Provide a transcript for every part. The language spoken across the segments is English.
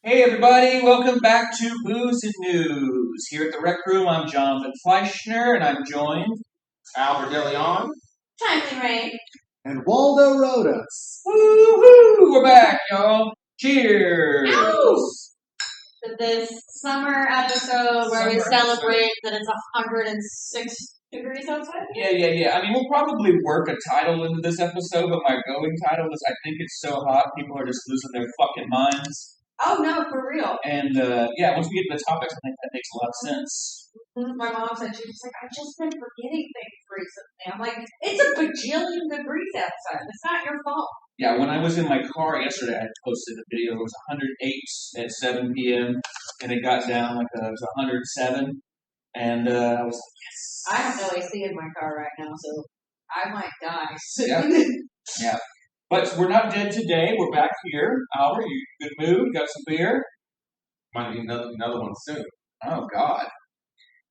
Hey everybody, welcome back to Booze and News. Here at the Rec Room, I'm Jonathan Fleissner, and I'm joined Albert DeLeon. Timely Rain. And Waldo Rodas. Woo-hoo! We're back, y'all. Cheers! Ow! To this summer episode where we Summer celebrate that it's 106 degrees outside. Yeah. I mean, we'll probably work a title into this episode, but my going title is I think it's so hot, people are just losing their fucking minds. Oh no, for real. And, once we get to the topics, I think that makes a lot of sense. My mom said, she was like, I've just been forgetting things recently. I'm like, it's a bajillion degrees outside. It's not your fault. Yeah, when I was in my car yesterday, I posted a video. It was 108 at 7 p.m., and it got down it was 107, and I was like, yes. I have no AC in my car right now, so I might die soon. Yeah. But we're not dead today. We're back here. Albert, you good mood? Got some beer? Might need another one soon. Oh, God.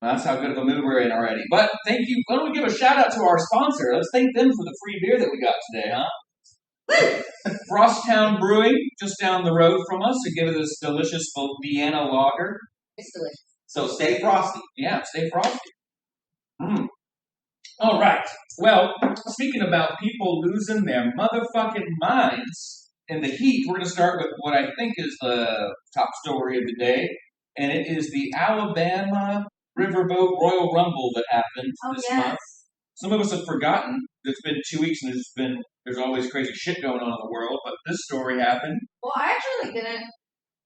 Well, that's how good of a mood we're in already. But thank you. Why don't we give a shout out to our sponsor? Let's thank them for the free beer that we got today, huh? Frosttown Brewing, just down the road from us, to give us delicious Vienna lager. It's delicious. So stay frosty. Yeah, stay frosty. All right. Well, speaking about people losing their motherfucking minds in the heat, we're going to start with what I think is the top story of the day, and it is the Alabama Riverboat Royal Rumble that happened this month. Some of us have forgotten. It's been 2 weeks, and there's always crazy shit going on in the world, but this story happened. Well, I actually didn't.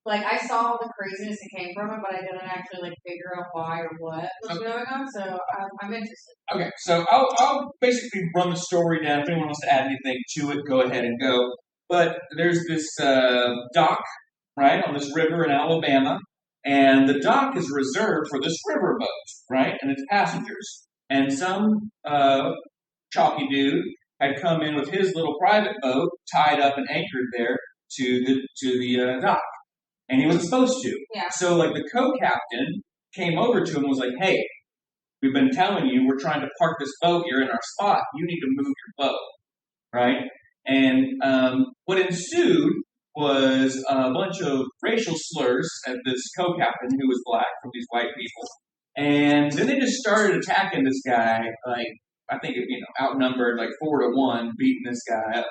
I saw the craziness that came from it, but I didn't actually figure out why or what was going on. So I'm interested. Okay, so I'll basically run the story down. If anyone wants to add anything to it, go ahead and go. But there's this dock, right, on this river in Alabama, and the dock is reserved for this riverboat, right, and its passengers. And some chalky dude had come in with his little private boat, tied up and anchored there to the dock. And he wasn't supposed to. Yeah. So, the co-captain came over to him and was like, hey, we've been telling you we're trying to park this boat. You're in our spot. You need to move your boat. Right? And what ensued was a bunch of racial slurs at this co-captain who was black from these white people. And then they just started attacking this guy, I think, outnumbered 4-1, beating this guy up,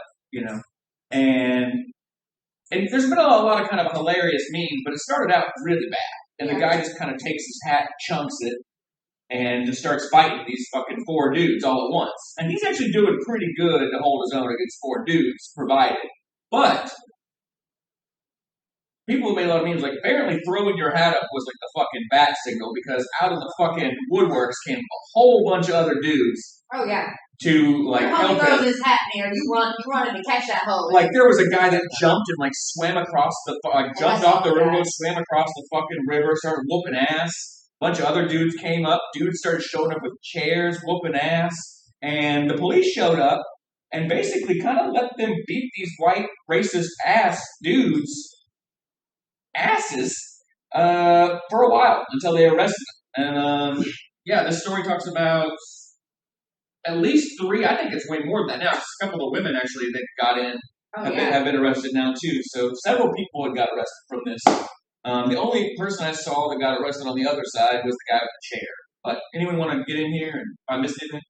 And there's been a lot of kind of hilarious memes, but it started out really bad. And the guy just kind of takes his hat, chunks it, and just starts fighting these fucking 4 dudes all at once. And he's actually doing pretty good to hold his own against 4 dudes, provided. But people have made a lot of memes, apparently throwing your hat up was the fucking bat signal, because out of the fucking woodworks came a whole bunch of other dudes. Oh, yeah. To help throws him. his hat in there. You running to catch that hole. There was a guy that jumped and swam across jumped off the river, swam across the fucking river, started whooping ass. A bunch of other dudes came up. Dudes started showing up with chairs, whooping ass. And the police showed up and basically kind of let them beat these white racist ass dudes asses for a while until they arrested them. And this story talks about at least 3, I think it's way more than that now. A couple of women actually that got in have been arrested now too. So several people had got arrested from this. The only person I saw that got arrested on the other side was the guy with the chair. But anyone want to get in here and I missed anything?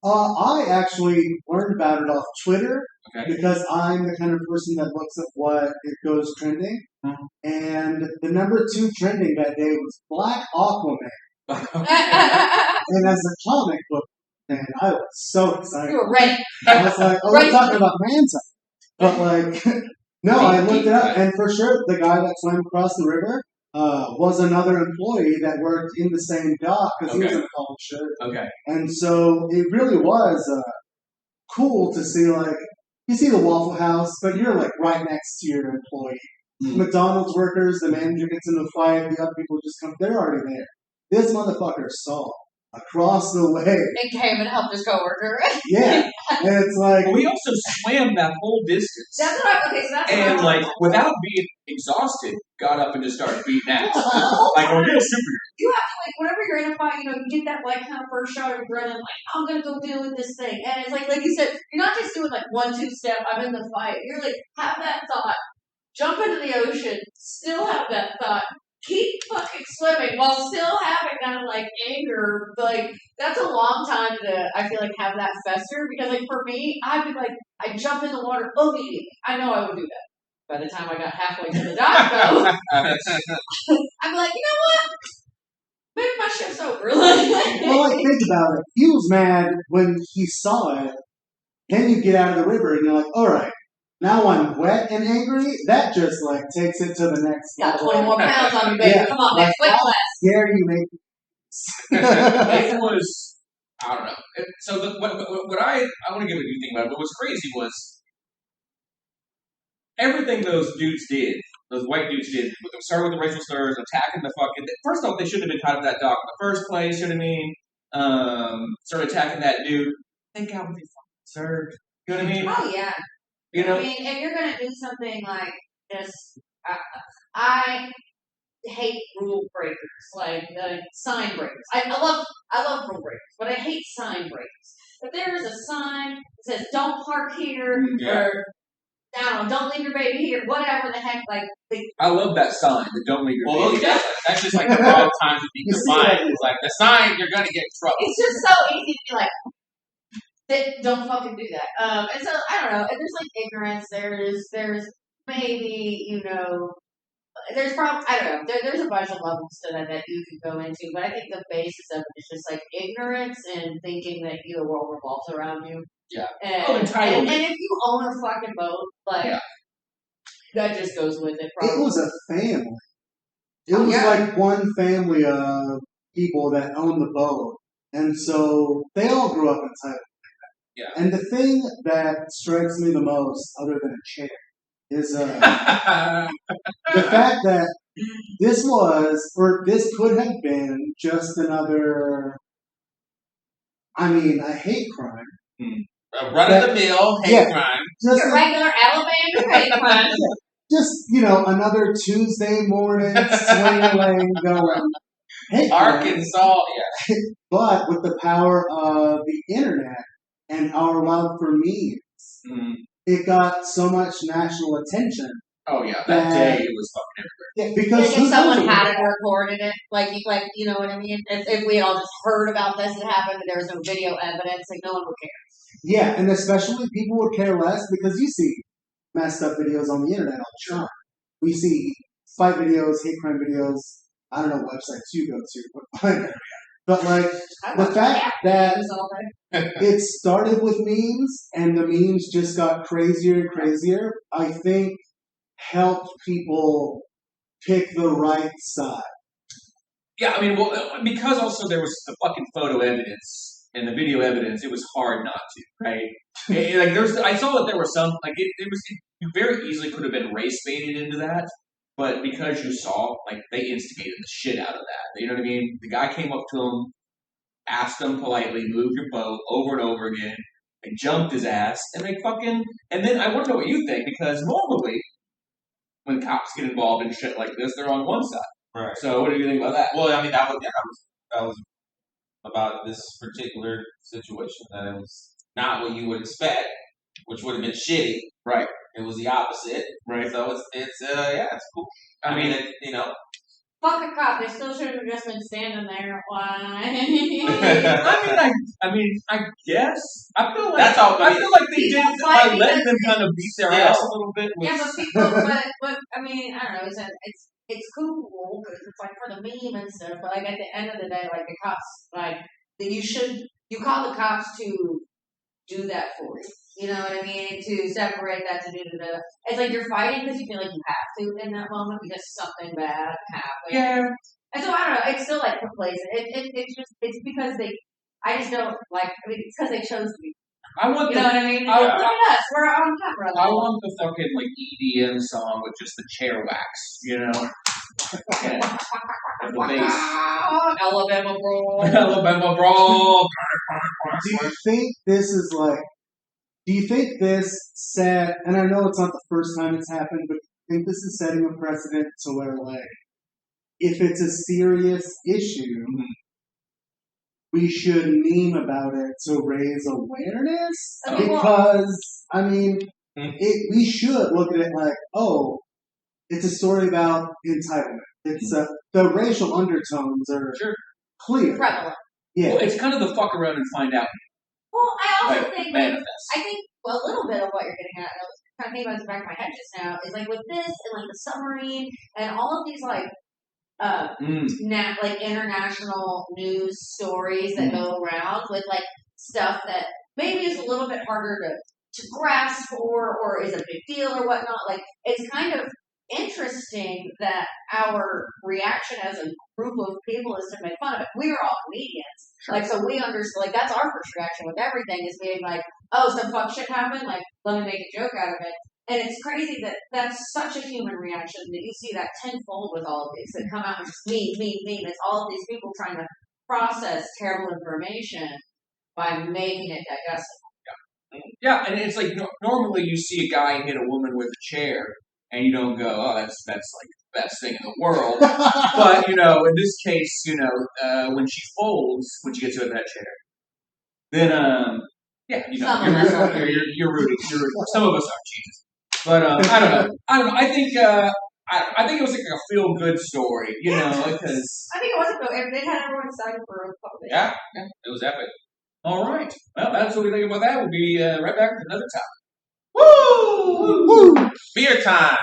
I actually learned about it off Twitter because I'm the kind of person that looks at what it goes trending. Mm-hmm. And the number 2 trending that day was Black Aquaman. And as a comic book fan, I was so excited. You were ready. I was like, we're talking about Manta. But no, I looked it up, and for sure, the guy that swam across the river was another employee that worked in the same dock because he was in a collared shirt. Okay. And so it really was cool to see, you see the Waffle House, but you're, right next to your employee. Mm-hmm. McDonald's workers, the manager gets into a fight, the other people just come, they're already there. This motherfucker saw across the way. And came and helped his coworker. Yeah. And it's we also swam that whole distance. That's what and without being exhausted, got up and just started beating ass. We're real super. You have to whenever you're in a fight, you get that kind of first shot of adrenaline, I'm gonna go deal with this thing. And it's like you said, you're not just doing 1-2 step, I'm in the fight. You're have that thought. jump into the ocean, still have that thought, keep fucking swimming while still having that like anger. Like that's a long time to I feel like have that fester because like for me, I'd be like I jump in the water immediately. I know I would do that. By the time I got halfway to the dock though, I'm like, you know what? Maybe my shift's over. Well, like, think about it. He was mad when he saw it. Then you get out of the river and you're like, all right, now I'm wet and angry. That just, like, takes it to the next Got level. 20 more pounds on me, baby. Yeah. Come on, Like, next weight class. dare you make It was, I don't know. So what I want to give a new thing about it, but what's crazy was everything those dudes did, those white dudes did, started with the racial slurs, attacking the fucking, first off, they shouldn't have been tied to that dock in the first place, you know what I mean? Started attacking that dude. Think how would be fucking served. You know what I mean? Oh, yeah. You know? I mean, if you're going to do something like this, I hate rule breakers, like sign breakers. I love rule breakers, but I hate sign breakers. If there is a sign that says "Don't park here" or I don't know, "Don't leave your baby here," whatever the heck, like I love that sign. The "Don't leave your Well, baby." that's just like the wrong time to be defined. It's like the sign, you're gonna get in trouble. it's just so easy to be like, don't fucking do that. And so I don't know. There's like ignorance. There's maybe there's probably I don't know. There's a bunch of levels to that you can go into, but I think the basis of it is just like ignorance and thinking that the world revolves around you. Yeah. And if you own a fucking boat, like that just goes with it. Probably. It was a family. It was like one family of people that owned the boat. And so they all grew up in Thailand. Yeah. And the thing that strikes me the most, other than a chair, is the fact that this could have been just another, a hate crime. Run-of-the-mill hate crime. Just your regular Alabama hate crime. Just, another Tuesday morning swing going. Hate crime. Arkansas, But with the power of the internet and our love for memes, it got so much national attention. Oh yeah, that day it was fucking everywhere. Yeah, because if someone hadn't recorded it, like you know what I mean. If we all just heard about this and happened, but there was no video evidence, like no one would care. Yeah, and especially people would care less because you see messed up videos on the internet all the time. We see fight videos, hate crime videos. I don't know what websites you go to, but like the fact that it started with memes and the memes just got crazier and crazier, I think helped people pick the right side. Yeah, because also there was the fucking photo evidence and the video evidence, it was hard not to, right? I saw that there were some, you very easily could have been race baited into that, but because you saw, they instigated the shit out of that. You know what I mean? The guy came up to him, asked him politely, move your boat over and over again, they jumped his ass, and and then I want to know what you think, because normally, when cops get involved in shit like this, they're on one side. Right. So what do you think about that? Well, that was about this particular situation. That it was not what you would expect, which would have been shitty. Right. It was the opposite. Right. So it's cool. Fuck a cop. They still should have just been standing there. Why? I guess. I feel like that's all. I feel like they did by letting them kind of beat their ass a little bit. Yeah, but people. But I don't know. It's cool because it's for the meme and stuff. But at the end of the day, the cops, you call the cops to do that for you. You know what I mean? To separate that, to do the. It's you're fighting because you feel like you have to in that moment because something bad happened. Yeah. And so I don't know. It's still complacent. It's because they. I just don't it's because they chose to be. I want you know what I mean? Look at us. We're on camera. I want the fucking EDM song with just the chair wax. Yeah. The bass. Alabama brawl. Alabama brawl. Do you think this is do you think this set, and I know it's not the first time it's happened, but do you think this is setting a precedent to where, if it's a serious issue, we should meme about it to raise awareness? Because, we should look at it it's a story about entitlement. It's the racial undertones are clear. Prevalent. Yeah. Well, it's kind of the fuck around and find out. Well, I also think manifest. I think a little bit of what you're getting at, and I was kind of thinking about this in the back of my head just now, is like with this and like the submarine and all of these like like international news stories that go around with like stuff that maybe is a little bit harder to grasp or is a big deal or whatnot. Like it's kind of interesting that our reaction as a group of people is to make fun of it. We are all comedians. Sure. Like, so we understand, like, that's our first reaction with everything is being like, oh, some fuck shit happened, like, let me make a joke out of it. And it's crazy that that's such a human reaction that you see that tenfold with all of these that come out and just me. It's all of these people trying to process terrible information by making it digestible. Yeah, and it's like normally you see a guy hit a woman with a chair, and you don't go, oh, that's like the best thing in the world. But in this case, when she folds, when she gets out of that chair, then you're rooting. Some of us are, Jesus. But I don't know. I think it was like a feel good story, because I think it was though. They had everyone excited for a couple days. Yeah, it was epic. All right. Well, that's what we think about that. We'll be right back with another topic. Woo! Beer time.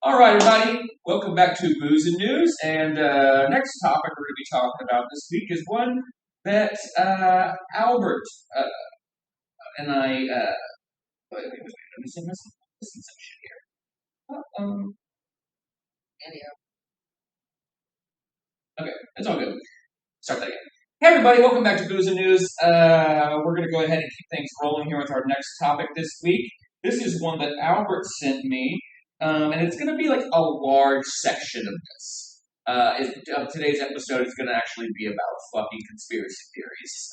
All right, everybody. Welcome back to Booze and News. And next topic we're going to be talking about this week is one that Albert and I. Wait, I'm missing some shit here. Okay, it's all good. Start that again. Hey, everybody. Welcome back to Booze and News. We're going to go ahead and keep things rolling here with our next topic this week. This is one that Albert sent me. And it's going to be like a large section of this. Today's episode is going to actually be about fucking conspiracy theories.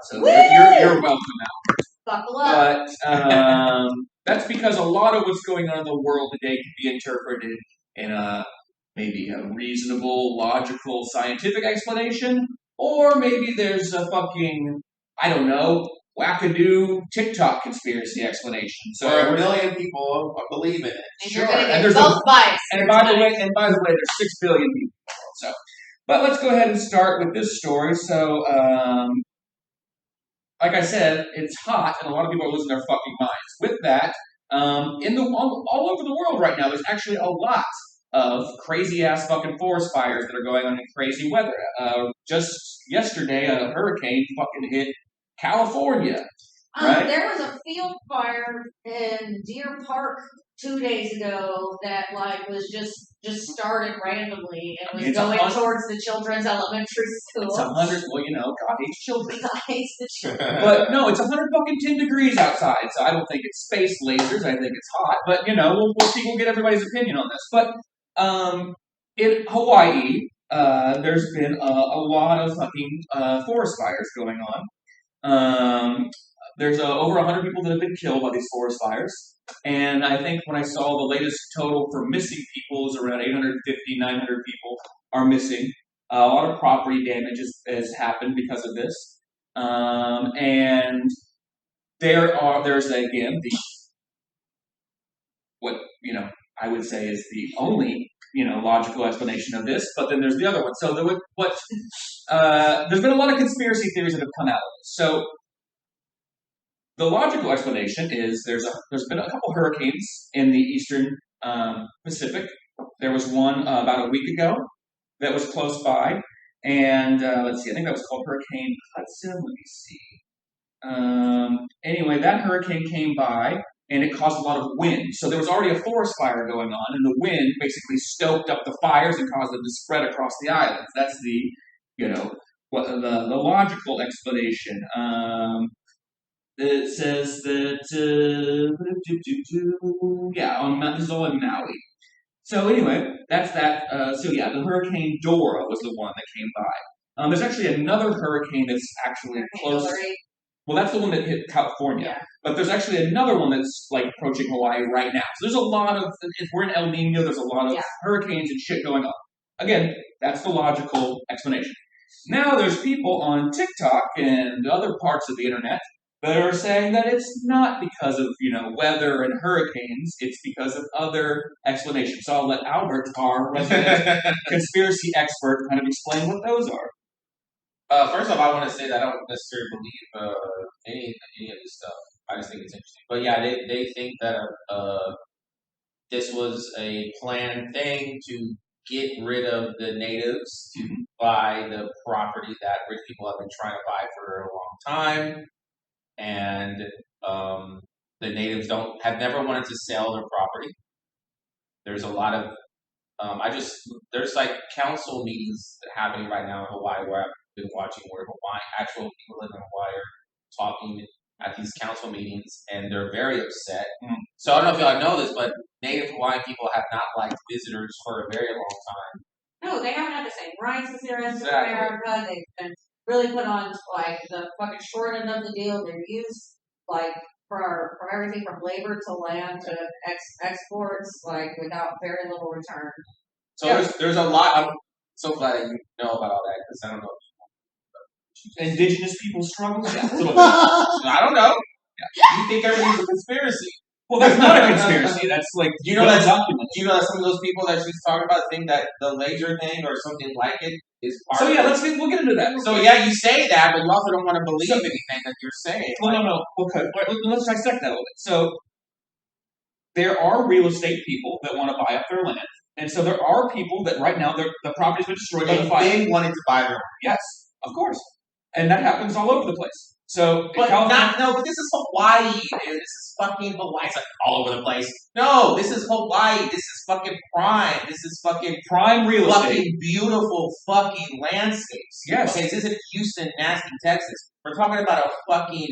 So you're welcome, Albert. Buckle up. But that's because a lot of what's going on in the world today can be interpreted in maybe a reasonable, logical, scientific explanation, or maybe there's a fucking, I don't know, wackadoo TikTok conspiracy explanation. So where 1 million people believe in it. And you're going to get both bites. And by the way, there's 6 billion people. So, but let's go ahead and start with this story. So, like I said, it's hot, and a lot of people are losing their fucking minds. With that, all over the world right now, there's actually a lot of crazy ass fucking forest fires that are going on in crazy weather. Just yesterday, a hurricane fucking hit California. Right? There was a field fire in Deer Park 2 days ago that was just started randomly and was going towards the children's elementary school. It's 100. Well, God hates children. God hates the children. But no, it's 110 degrees outside, so I don't think it's space lasers. I think it's hot. But we'll see. We'll get everybody's opinion on this. But in Hawaii, there's been a lot of fucking forest fires going on. There's over 100 people that have been killed by these forest fires. And I think when I saw the latest total for missing people is around 850, 900 people are missing. A lot of property damage has happened because of this. And there's again what I would say is the only logical explanation of this, but then there's the other one. So there's been a lot of conspiracy theories that have come out of this. So the logical explanation is there's been a couple hurricanes in the eastern Pacific. There was one about a week ago that was close by, and let's see, I think that was called Hurricane Hudson. Let me see. Anyway, that hurricane came by, and it caused a lot of wind. So there was already a forest fire going on, and the wind basically stoked up the fires and caused them to spread across the islands. That's the logical explanation. It says that this is all in Maui. So anyway, that's that. The Hurricane Dora was the one that came by. There's actually another hurricane that's actually close. Well, that's the one that hit California. Yeah. But there's actually another one that's approaching Hawaii right now. So there's a lot of, if we're in El Nino, there's a lot of hurricanes and shit going on. Again, that's the logical explanation. Now there's people on TikTok and other parts of the internet that are saying that it's not because of, weather and hurricanes, it's because of other explanations. So I'll let Albert, our resident conspiracy expert, kind of explain what those are. First off, I want to say that I don't necessarily believe any of this stuff. I just think it's interesting. But yeah, they think that this was a planned thing to get rid of the natives to buy the property that rich people have been trying to buy for a long time, and the natives have never wanted to sell their property. There's a lot of there's like council meetings happening right now in Hawaii where I've been watching where actual people living in Hawaii are talking at these council meetings, and they're very upset. So I don't know if y'all know this, but Native Hawaiian people have not liked visitors for a very long time. No, they haven't had the same rights as the rest of America. They've been really put on like the fucking short end of the deal. They're used like for everything from labor to land to exports, like without very little return. So there's a lot. I'm so glad that you know about all that because I don't know. Indigenous people struggle? Yeah, a little bit. I don't know. You think everything's a conspiracy? Well, that's not a conspiracy. That's like you know that some of those people that she's talking about think that the laser thing or something like it is part. So yeah, we'll get into that. So yeah, you say that, but you also don't want to believe anything that you're saying. Well, no. Okay, let's dissect that a little bit. So there are real estate people that want to buy up their land, and so there are people that right now the property's been destroyed by the fire. They wanted to buy their own. Yes, of course. And that happens all over the place. So, but but this is Hawaii, dude. This is fucking Hawaii. It's like all over the place. No, this is Hawaii. This is fucking prime. This is fucking prime real estate. Fucking beautiful fucking landscapes. Yes. Okay, this isn't Houston, nasty Texas. We're talking about a fucking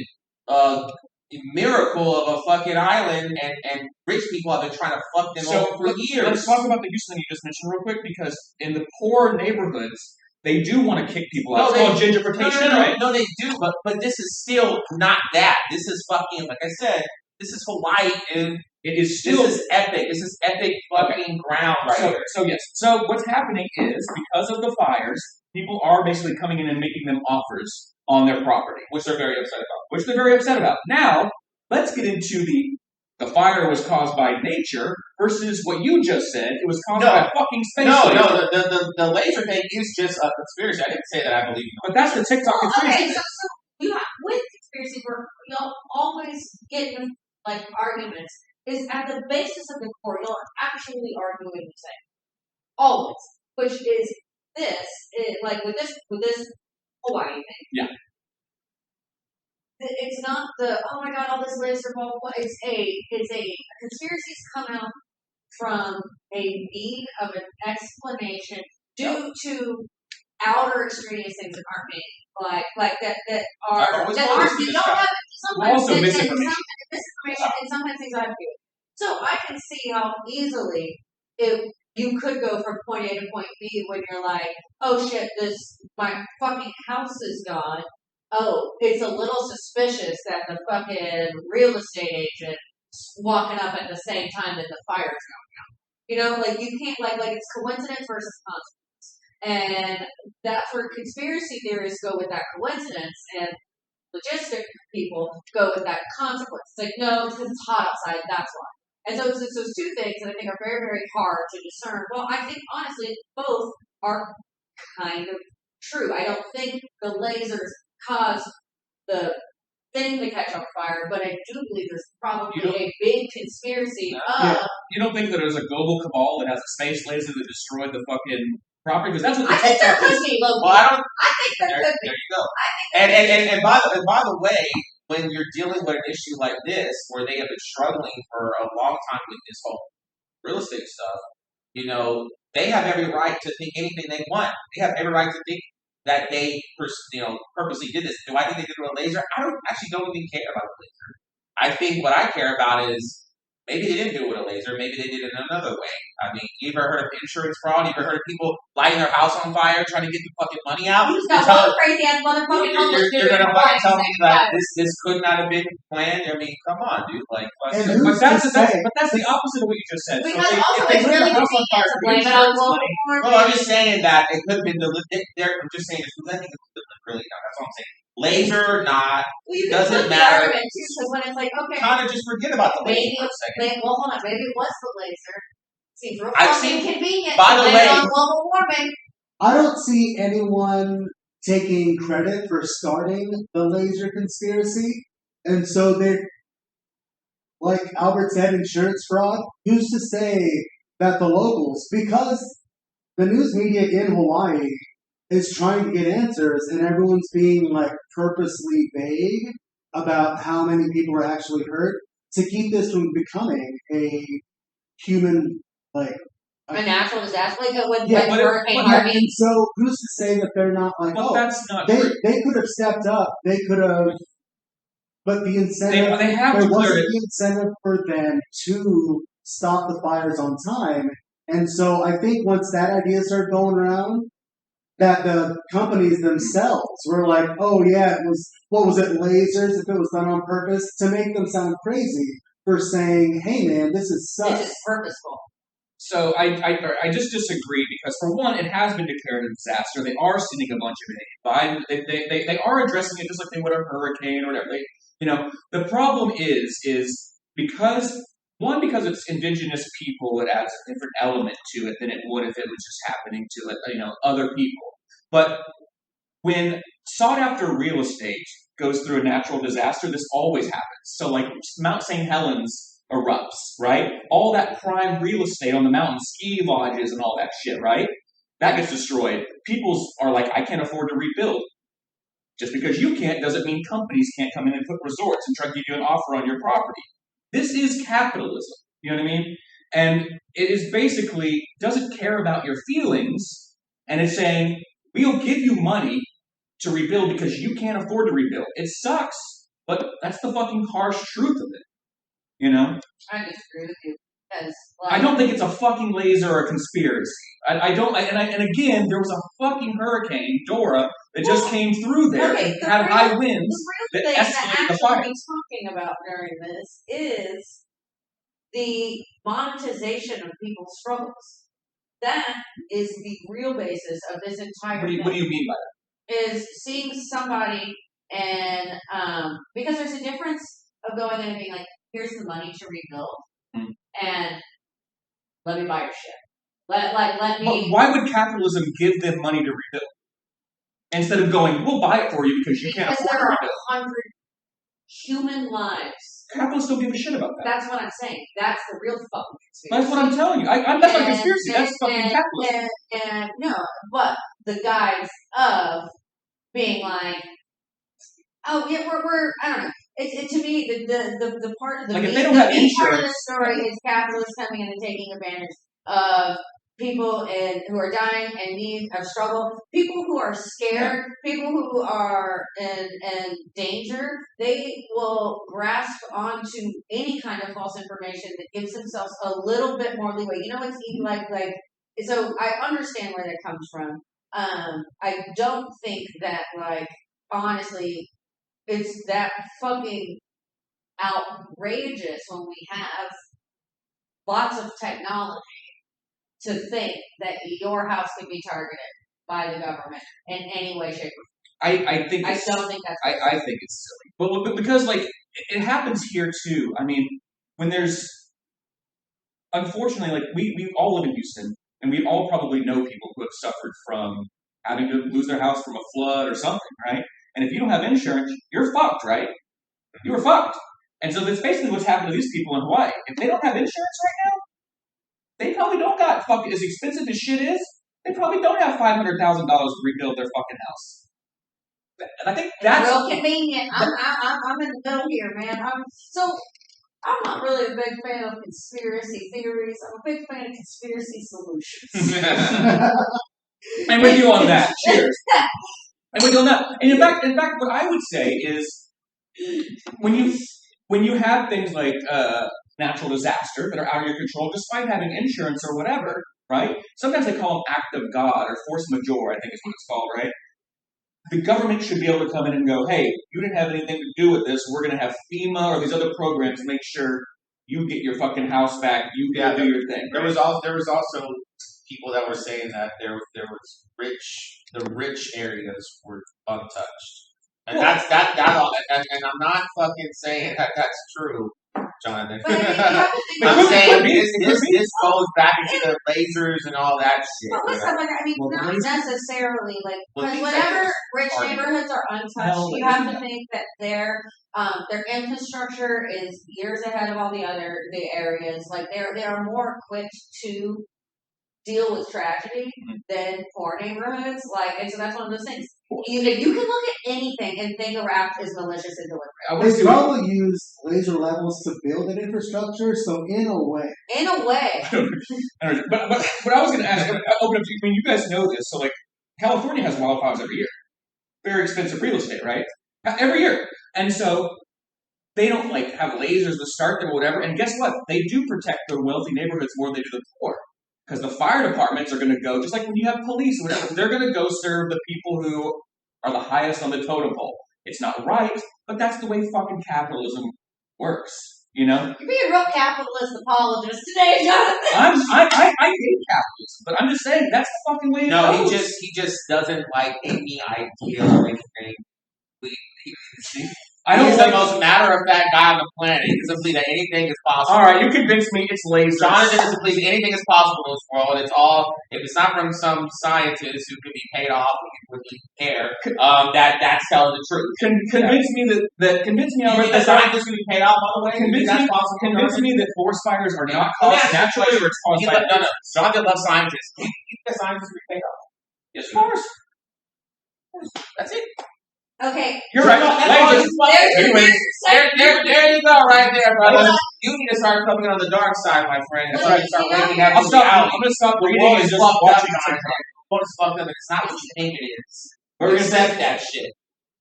miracle of a fucking island, and rich people have been trying to fuck them over for years. Let's talk about the Houston you just mentioned real quick, because in the poor neighborhoods, they do want to kick people out. It's called gentrification, right? No, they do, but this is still not that. This is fucking, like I said, this is Hawaii, dude. It is still... This is epic. This is epic fucking ground right here. So, yes. So, what's happening is, because of the fires, people are basically coming in and making them offers on their property. Which they're very upset about. Now, let's get into the fire was caused by nature versus what you just said. It was caused by fucking space. No, the laser thing is just a conspiracy. I didn't say that I believe in. But that's the TikTok conspiracy. Okay, so with conspiracy, we all always get in like arguments. Is at the basis of the core, you're actually arguing the same. Always. Which is this, like with this Hawaii thing. Yeah. It's not the oh my god, all this laser blah blah blah. It's a conspiracies come out from a need of an explanation due to outer extraneous things that aren't made, like that don't have sometimes also misinformation. And sometimes things I feel. So I can see how easily you could go from point A to point B when you're like, oh shit, my fucking house is gone. Oh, it's a little suspicious that the fucking real estate agent walking up at the same time that the fire's going out. You know, like you can't like it's coincidence versus consequence. And that's where conspiracy theorists go with that coincidence, and logistic people go with that consequence. It's like, no, it's because it's hot outside, that's why. And so it's those two things that I think are very, very hard to discern. Well, I think honestly both are kind of true. I don't think the lasers cause the thing to catch on fire, but I do believe there's probably a big conspiracy You don't think that there's a global cabal that has a space laser that destroyed the fucking property? Because that's what I think there could be, Loki. Well, I think there could be. There you go. And by the way, when you're dealing with an issue like this, where they have been struggling for a long time with this whole real estate stuff, they have every right to think anything they want. They have every right to think that they, purposely did this. Do I think they did it with a laser? I don't even care about a laser. I think what I care about is maybe they didn't do it with a laser. Maybe they did it in another way. I mean, you ever heard of insurance fraud? You ever heard of people lighting their house on fire trying to get the fucking money out? You just got one crazy ass motherfucking homeless dude. You're gonna fucking tell me that this could not have been planned? I mean, come on, dude. Like, but that's the opposite of what you just said. Because also it's really convenient to blame it on global warming. Well, I'm just saying that it could have been I'm just saying it's really. That's what I'm saying. Laser, not. Well, you can Doesn't flip the matter. argument too, because when it's like, okay, Kind of just forget about the laser maybe, for a second. well, hold on, maybe it was the laser. Seems real I've fucking seen- convenient by to the blame way- it on global warming. I don't see anyone taking credit for starting the laser conspiracy, and so they're like Albert said, insurance fraud. Who's to say that the locals, because the news media in Hawaii is trying to get answers, and everyone's being like purposely vague about how many people are actually hurt to keep this from becoming a human like. A natural disaster, like when Yeah, Hurricane Yeah, Harvey. and so who's to say that they're not like, Well, oh, that's not they true. could have stepped up, they could have, but the incentive, They have there to clear wasn't it. the incentive for them to stop the fires on time, and so I think once that idea started going around, that the companies themselves were like, oh yeah, it was, what was it, lasers, if it was done on purpose, to make them sound crazy for saying, hey man, this is sus. This is purposeful. So I just disagree because for one, it has been declared a disaster. They are sending a bunch of aid. They are addressing it just like they would a hurricane or whatever. The problem is because it's indigenous people, it adds a different element to it than it would if it was just happening to other people. But when sought after real estate goes through a natural disaster, this always happens. So like Mount St. Helens erupts, right? All that prime real estate on the mountain, ski lodges and all that shit, right? That gets destroyed. People are like, I can't afford to rebuild. Just because you can't doesn't mean companies can't come in and put resorts and try to give you an offer on your property. This is capitalism. You know what I mean? And it is basically doesn't care about your feelings, and it's saying, we'll give you money to rebuild because you can't afford to rebuild. It sucks, but that's the fucking harsh truth of it. You know? I disagree with you. Because, I don't think it's a fucking laser or a conspiracy. I don't. And again, there was a fucking hurricane, Dora, that just came through there okay, and had high winds the that real thing escalated the that fire. actually we're talking about during this is the monetization of people's struggles. That is the real basis of this entire thing. What do you mean by that? Is seeing somebody and because there's a difference of going in and being like, here's the money to rebuild, and let me buy your shit. Let me. But why would capitalism give them money to rebuild instead of going, we'll buy it for you because you can't Because afford there to are rebuild? 100 human lives. Capitalists don't give a shit about that. That's what I'm saying. That's the real fucking conspiracy. That's what I'm telling you. That's not a conspiracy. That's fucking capitalism. And no, but the guise of being like, oh yeah, we're I don't know. It to me the part of the Like, if meat, they don't the have meat part of the insurance- story is capitalists coming in and taking advantage of people who are dying and need of struggle, people who are scared, people who are in danger. They will grasp onto any kind of false information that gives themselves a little bit more leeway. You know, it's like so. I understand where that comes from. I don't think that honestly, it's that fucking outrageous when we have lots of technology to think that your house could be targeted by the government in any way, shape, or I think form. I it's, don't think that's I think it's silly. But because it happens here too. I mean, when there's unfortunately we all live in Houston and we all probably know people who have suffered from having to lose their house from a flood or something, right? And if you don't have insurance, you're fucked, right? You were fucked. And so that's basically what's happened to these people in Hawaii. If they don't have insurance right now, they probably don't got fucking, as expensive as shit is, they probably don't have $500,000 to rebuild their fucking house. And I think that's real convenient. I'm in the middle here, man. I'm not really a big fan of conspiracy theories. I'm a big fan of conspiracy solutions. I'm with you on that. Cheers. I'm with you on that. And in fact, what I would say is when you have things like natural disaster that are out of your control, despite having insurance or whatever, right? Sometimes they call them act of God or force majeure, I think is what it's called, right? The government should be able to come in and go, hey, you didn't have anything to do with this. We're going to have FEMA or these other programs to make sure you get your fucking house back. You get to do your thing. There was also people that were saying that there was the rich areas were untouched. And that's all. And I'm not fucking saying that that's true, Jonathan. But I mean, you have to think I'm about saying it. this goes back into the lasers and all that shit. But listen, like, I mean, not necessarily, like, because whenever rich neighborhoods are untouched, you have to think that their infrastructure is years ahead of all the areas. Like, they are more equipped to deal with tragedy than poor neighborhoods. Like, and so that's one of those things. You can look at anything and think a rap is malicious and deliberate. They probably use laser levels to build an infrastructure, so in a way. But what I was going to ask, open up to you, I mean, you guys know this, so like, California has wildfires every year. Very expensive real estate, right? Every year. And so, they don't like have lasers to start them or whatever, and guess what? They do protect the wealthy neighborhoods more than they do the poor. Because the fire departments are going to go, just like when you have police or whatever, they're going to go serve the people who are the highest on the totem pole. It's not right, but that's the way fucking capitalism works, you know? You're being a real capitalist apologist today, Jonathan. I hate capitalism, but I'm just saying that's the fucking way it goes. No, he just doesn't like any idea or anything. He's the most matter-of-fact guy on the planet. He doesn't believe that anything is possible. All right, you convinced me it's lasers. Jonathan doesn't believe anything is possible in this world. It's all, if it's not from some scientist who can be paid off with care, that's telling the truth. Convince me that the scientists can be paid off, by the way. Convince me that forest fires are not caused naturally or it's caused by... No. Jonathan loves scientists. You think the scientists can be paid off? Yes, of course. That's it. Okay. You're right. There you go, right there, brother. You need to start coming on the dark side, my friend. That's right. Start waking up. I'm going to stop reading and just watching it. What is fucked up? It's not what you think it is. We're going to accept that shit.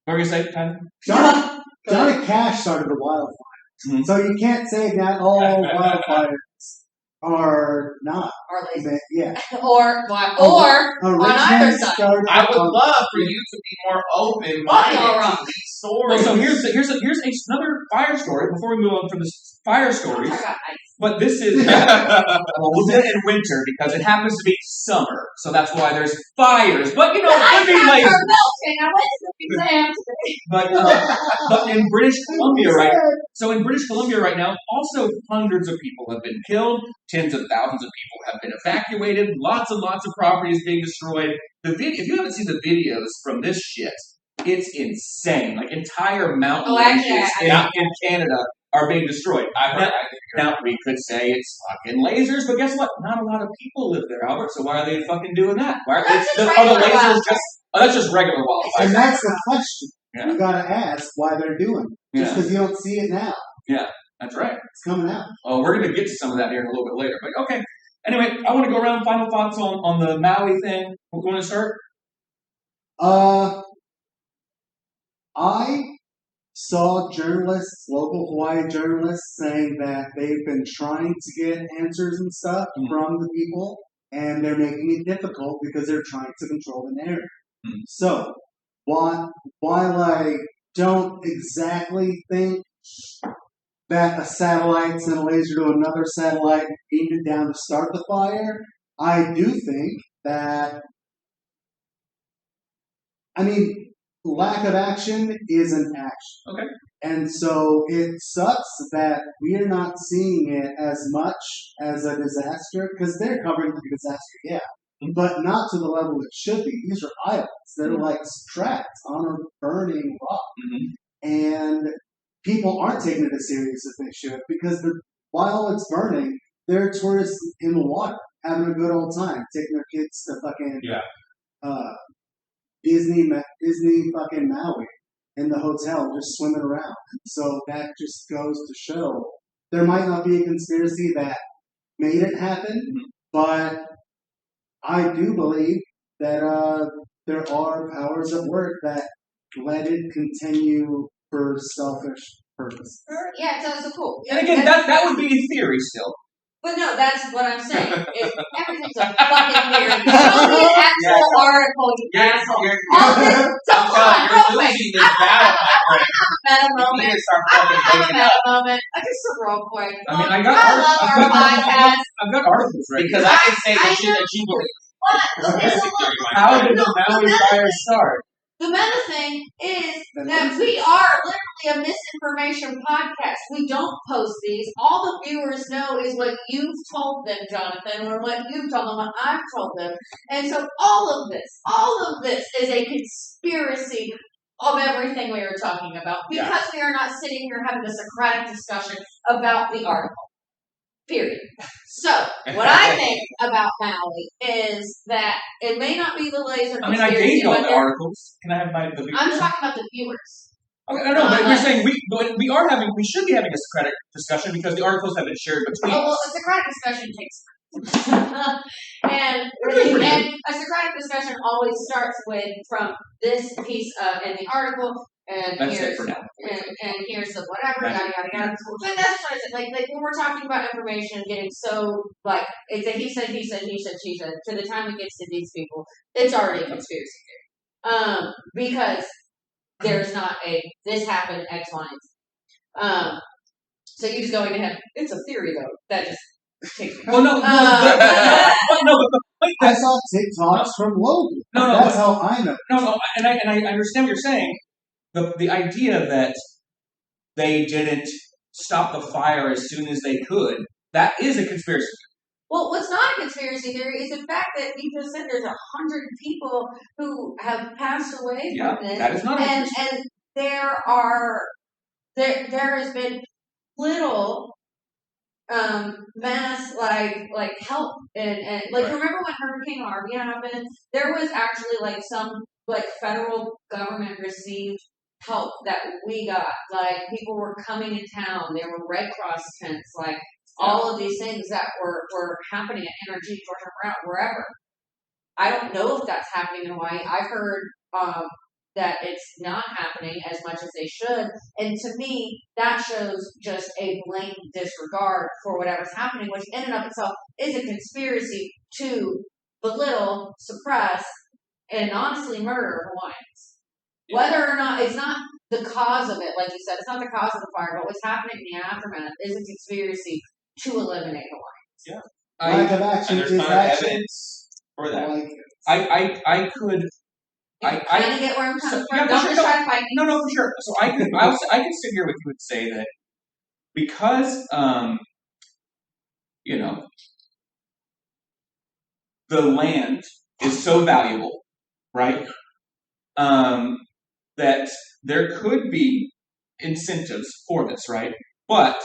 What were you going to say, Tyler? Johnny Cash started a wildfire. Mm-hmm. So you can't say that all wildfires are not. Or lazy. Yeah. Or on either side. I would love for you to be more open-minded to these stories. Well, so here's another fire story before we move on from this fire stories. But this is we'll do it in winter because it happens to be summer, so that's why there's fires. But you know, it could be like. I went to the exam today. But in British Columbia right now, also hundreds of people have been killed. Tens of thousands of people have been evacuated. Lots and lots of properties being destroyed. If you haven't seen the videos from this shit, it's insane. Like entire mountain ranges in Canada are being destroyed. Now, we could say it's fucking lasers, but guess what? Not a lot of people live there, Albert, so why are they fucking doing that? That's just regular wildfire. And that's the question. Yeah. You gotta ask why they're doing it. Just because you don't see it now. Yeah, that's right. It's coming out. Oh, we're going to get to some of that here in a little bit later, but okay. Anyway, I want to go around final thoughts on the Maui thing. We're going to start? I saw journalists, local Hawaii journalists, saying that they've been trying to get answers and stuff from the people, and they're making it difficult because they're trying to control the narrative. So, while I don't exactly think that a satellite sent a laser to another satellite and beamed it down to start the fire, I do think that, lack of action is an action. Okay. And so it sucks that we're not seeing it as much as a disaster, because they're covering the disaster, yeah, but not to the level it should be. These are islands. They're like trapped on a burning rock. And people aren't taking it as serious as they should, because while it's burning, there are tourists in the water having a good old time, taking their kids to fucking Disney fucking Maui in the hotel, just swimming around. So that just goes to show there might not be a conspiracy that made it happen, but I do believe that there are powers at work that let it continue for selfish purposes. Yeah, so cool. And again, that would be in theory still. But no, that's what I'm saying. Everything's a fucking theory. Show me an actual article, you asshole. All this, don't lie, real quick. I'm at a moment. I just real quick. I got articles right because I can say the shit that you believe. What? Okay, so look. How did the Maui fire start? The meta thing is that we are literally a misinformation podcast. We don't post these. All the viewers know is what you've told them, Jonathan, or what you've told them, what I've told them. And so all of this is a conspiracy of everything we are talking about because we are not sitting here having a Socratic discussion about the article. Period. So, what I think about Maui is that it may not be the laser conspiracy. I gave you all the articles. Can I have the viewers? I'm talking about the viewers. Okay, no, but we're saying we should be having a Socratic discussion because the articles have been shared between us. Well, a Socratic discussion takes time. and a Socratic discussion always starts from this piece in the article. And that's here's, it for now. And here's the whatever, yada, yada, yada. But that's what I said. Like when we're talking about information getting so, like, it's a he said, she said, to the time it gets to these people, it's already a conspiracy theory. Because there's not this happened, X, Y, and Z. So you just go ahead. It's a theory, though. That just takes me. Well, no, I saw TikToks from Logan. That's how I know. No, and I understand what you're saying. The idea that they didn't stop the fire as soon as they could, that is a conspiracy theory. Well, what's not a conspiracy theory is the fact that you just said there's 100 people who have passed away from this. That is not a conspiracy. And there has been little mass like help and like remember when Hurricane Harvey happened? There was actually like some like federal government received help that we got. Like people were coming to town. There were Red Cross tents. Like all of these things that were happening at Energy, Georgia Brown, wherever. I don't know if that's happening in Hawaii. I've heard that it's not happening as much as they should. And to me, that shows just a blatant disregard for whatever's happening, which in and of itself is a conspiracy to belittle, suppress, and honestly murder Hawaiians. Whether or not, it's not the cause of it, like you said, it's not the cause of the fire, but what's happening in the aftermath is a conspiracy to eliminate Hawaiians. Yeah. Lack of action is action. Evidence for that. Like, I could. I kind of get where I'm coming from. Yeah, Don't just try to fight me. No, for sure. So I could sit here with you and say that because the land is so valuable, right? That there could be incentives for this, right? But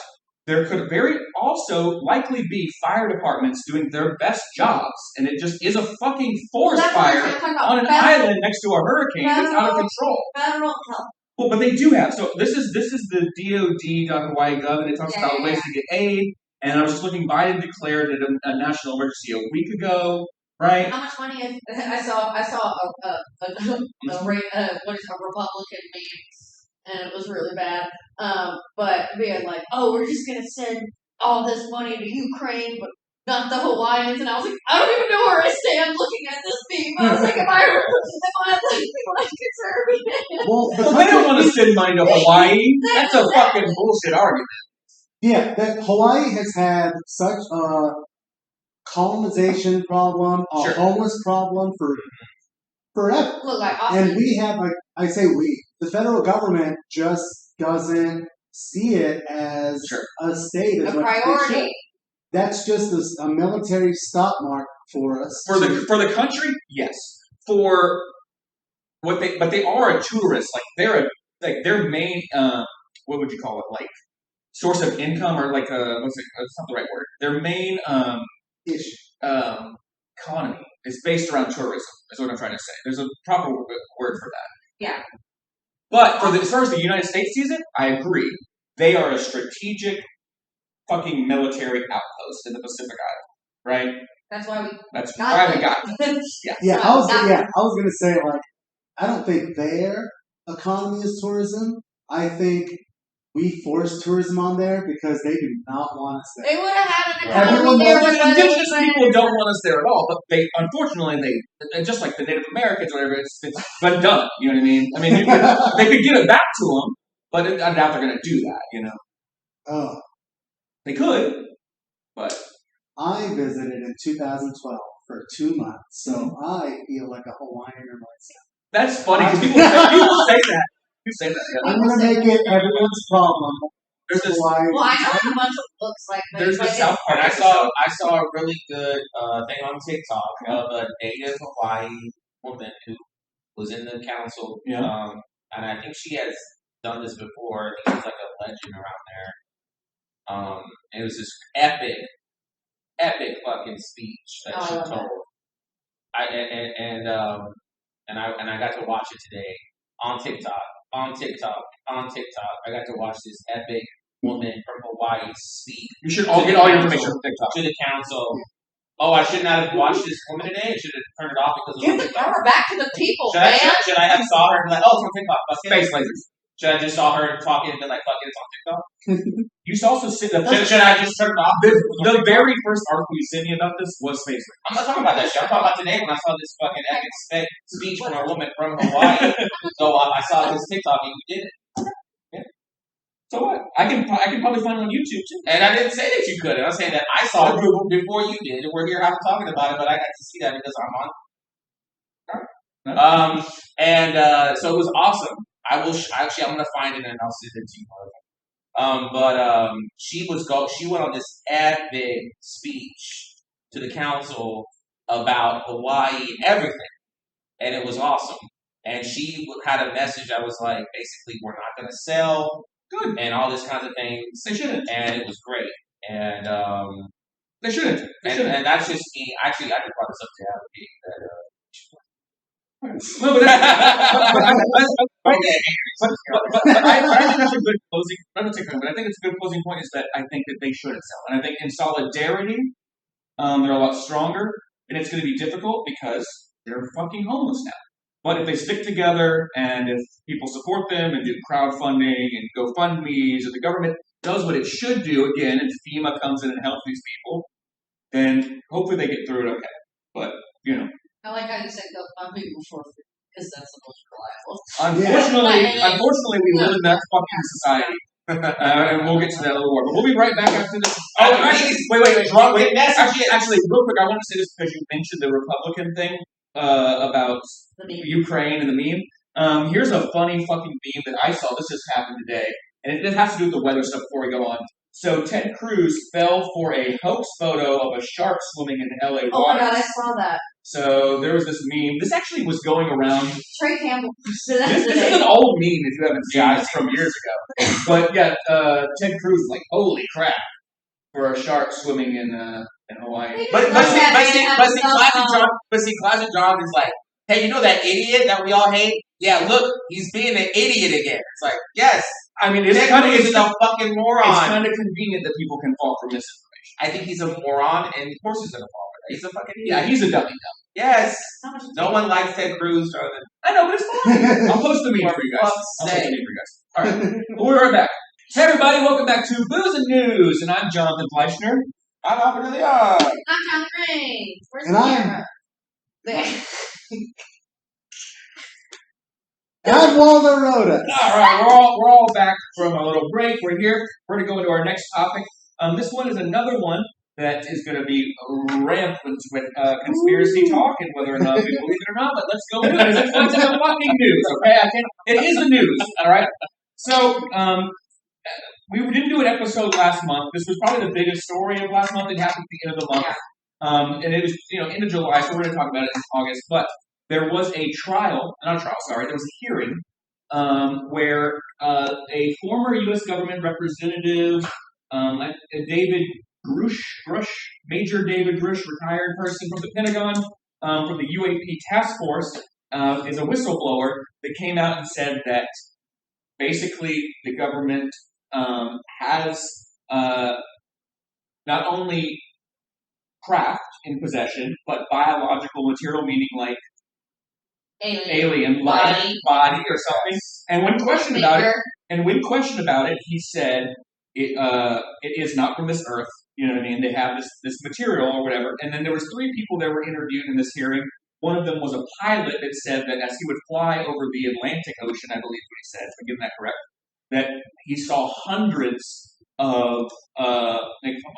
there could very also likely be fire departments doing their best jobs, and it just is a fucking forest fire on an island next to a hurricane that's out of control. Federal help. Well, but they do have. So this is the DOD.Hawaii.gov, and it talks about ways to get aid. And I was just looking. Biden declared it a national emergency a week ago. Right. How much money is? I saw a Republican meme, and it was really bad. But being like, "Oh, we're just gonna send all this money to Ukraine, but not the Hawaiians." And I was like, I don't even know where I stand looking at this meme. I was like, am I conservative? Well, they don't want to send money to Hawaii. That's a fucking bullshit argument. Yeah, that Hawaii has had such a colonization problem, a homeless problem for forever. Look, like and we have, the federal government just doesn't see it as a state, as a priority. That's just a military stop mark for us. For the country, yes. For what they are a tourist. Like they're their main what would you call it? Like source of income, or like what's it? That's not the right word. Their main economy is based around tourism. Is what I'm trying to say. There's a proper word for that. Yeah. But as far as the United States sees it, I agree. They are a strategic fucking military outpost in the Pacific Island, right? That's why we got them. Yeah, I was gonna say, like, I don't think their economy is tourism. I think we forced tourism on there because they do not want us there. They would have had an economy there. Indigenous people don't want us there at all, but unfortunately, just like the Native Americans or whatever, it's been done. You know what I mean? I mean, they could give it back to them, but I doubt they're going to do that, you know? Oh. They could, but... I visited in 2012 for 2 months, so I feel like a Hawaiian or myself. That's funny because people say that. You say that. Yeah. I'm gonna make it everyone's problem. There's this. Well, I know a bunch of books like that. There's this South Park. And I saw a really good thing on TikTok of a native Hawaii woman who was in the council. Yeah. And I think she has done this before. I think she's like a legend around there. It was this epic fucking speech that she told. And I got to watch it today on TikTok. I got to watch this epic woman from Hawaii speak. You should all get all your information from TikTok. To the council. Oh, I should not have watched this woman today. I should have turned it off because Give the power back to the people, should man. Should I have saw her and be like, oh, it's on TikTok. Space lasers. Should I just saw her talking and been like, fuck it, it's on TikTok? You should also sit. Should I just turn it off? The very first article you sent me about this was space lasers. I'm not talking about that shit. I'm talking about today when I saw this fucking epic speech from a woman from Hawaii. So I saw this TikTok and you did it. So what? I can probably find it on YouTube too. And I didn't say that you couldn't. I'm saying that I saw it before you did. We're here talking about it, but I got to see that because I'm on. So it was awesome. I will actually. I'm gonna find it and I'll send it to you. She went on this epic speech to the council about Hawaii and everything, and it was awesome. And she had a message. I was like, basically, we're not gonna sell. Good. And all this kinds of things. They shouldn't. And it was great. And they shouldn't. And that's just me. Actually, I just brought this up to Abby. No, but I think that's a good closing. Not particularly, but I think it's a good closing point. Is that I think that they shouldn't sell, and I think in solidarity, they're a lot stronger, and it's going to be difficult because they're fucking homeless now. But if they stick together and if people support them and do crowdfunding and GoFundMes and the government does what it should do, again, and FEMA comes in and helps these people, then hopefully they get through it okay. But, you know. I like how you said GoFundMe before because that's the most reliable. Unfortunately, we live in that fucking society. And we'll get to that a little more. But we'll be right back after this. Oh, actually, wait. Actually, real quick, I want to say this because you mentioned the Republican thing. About Ukraine and the meme. Here's a funny fucking meme that I saw. This just happened today. And it has to do with the weather stuff before we go on. So Ted Cruz fell for a hoax photo of a shark swimming in LA waters. Oh my god, I saw that. So there was this meme. This actually was going around. Trey Campbell. This is an old meme if you haven't seen it. It's from years ago. But yeah, Ted Cruz was like, holy crap, for a shark swimming in Hawaii. But Classic John is like, hey, you know that idiot that we all hate? Yeah, look, he's being an idiot again. It's like, yes. I mean, it's a fucking moron. It's kind of convenient that people can fall for misinformation. I think he's a moron, and of course he's gonna fall for that. He's a fucking idiot. Yeah, he's a dummy. Yes. No one likes Ted Cruz. I know, but it's fine. I'll post the meme for you guys. All right, we'll be right back. Hey everybody, welcome back to Booze and News, and I'm Jonathan Fleissner. I'm Albert DeLeon. I'm John Raines. Where's the camera? There. I'm Waldo Rodas. All right, we're all back from a little break. We're here. We're going to go into our next topic. This one is another one that is going to be rampant with conspiracy talk and whether or not we believe it or not. But let's go into it. It's the fucking news, okay? It is the news, all right? So, we didn't do an episode last month. This was probably the biggest story of last month. It happened at the end of the month. And it was, end of July, so we're going to talk about it in August. But there was a there was a hearing where a former U.S. government representative, Major David Grush, retired person from the Pentagon, from the UAP task force, is a whistleblower that came out and said that basically the government has not only craft in possession, but biological material, meaning like alien body or something. And when questioned about it, he said it is not from this earth. You know what I mean? They have this material or whatever. And then there was 3 people that were interviewed in this hearing. One of them was a pilot that said that as he would fly over the Atlantic Ocean, I believe what he said, if I'm getting that correct, that he saw hundreds of,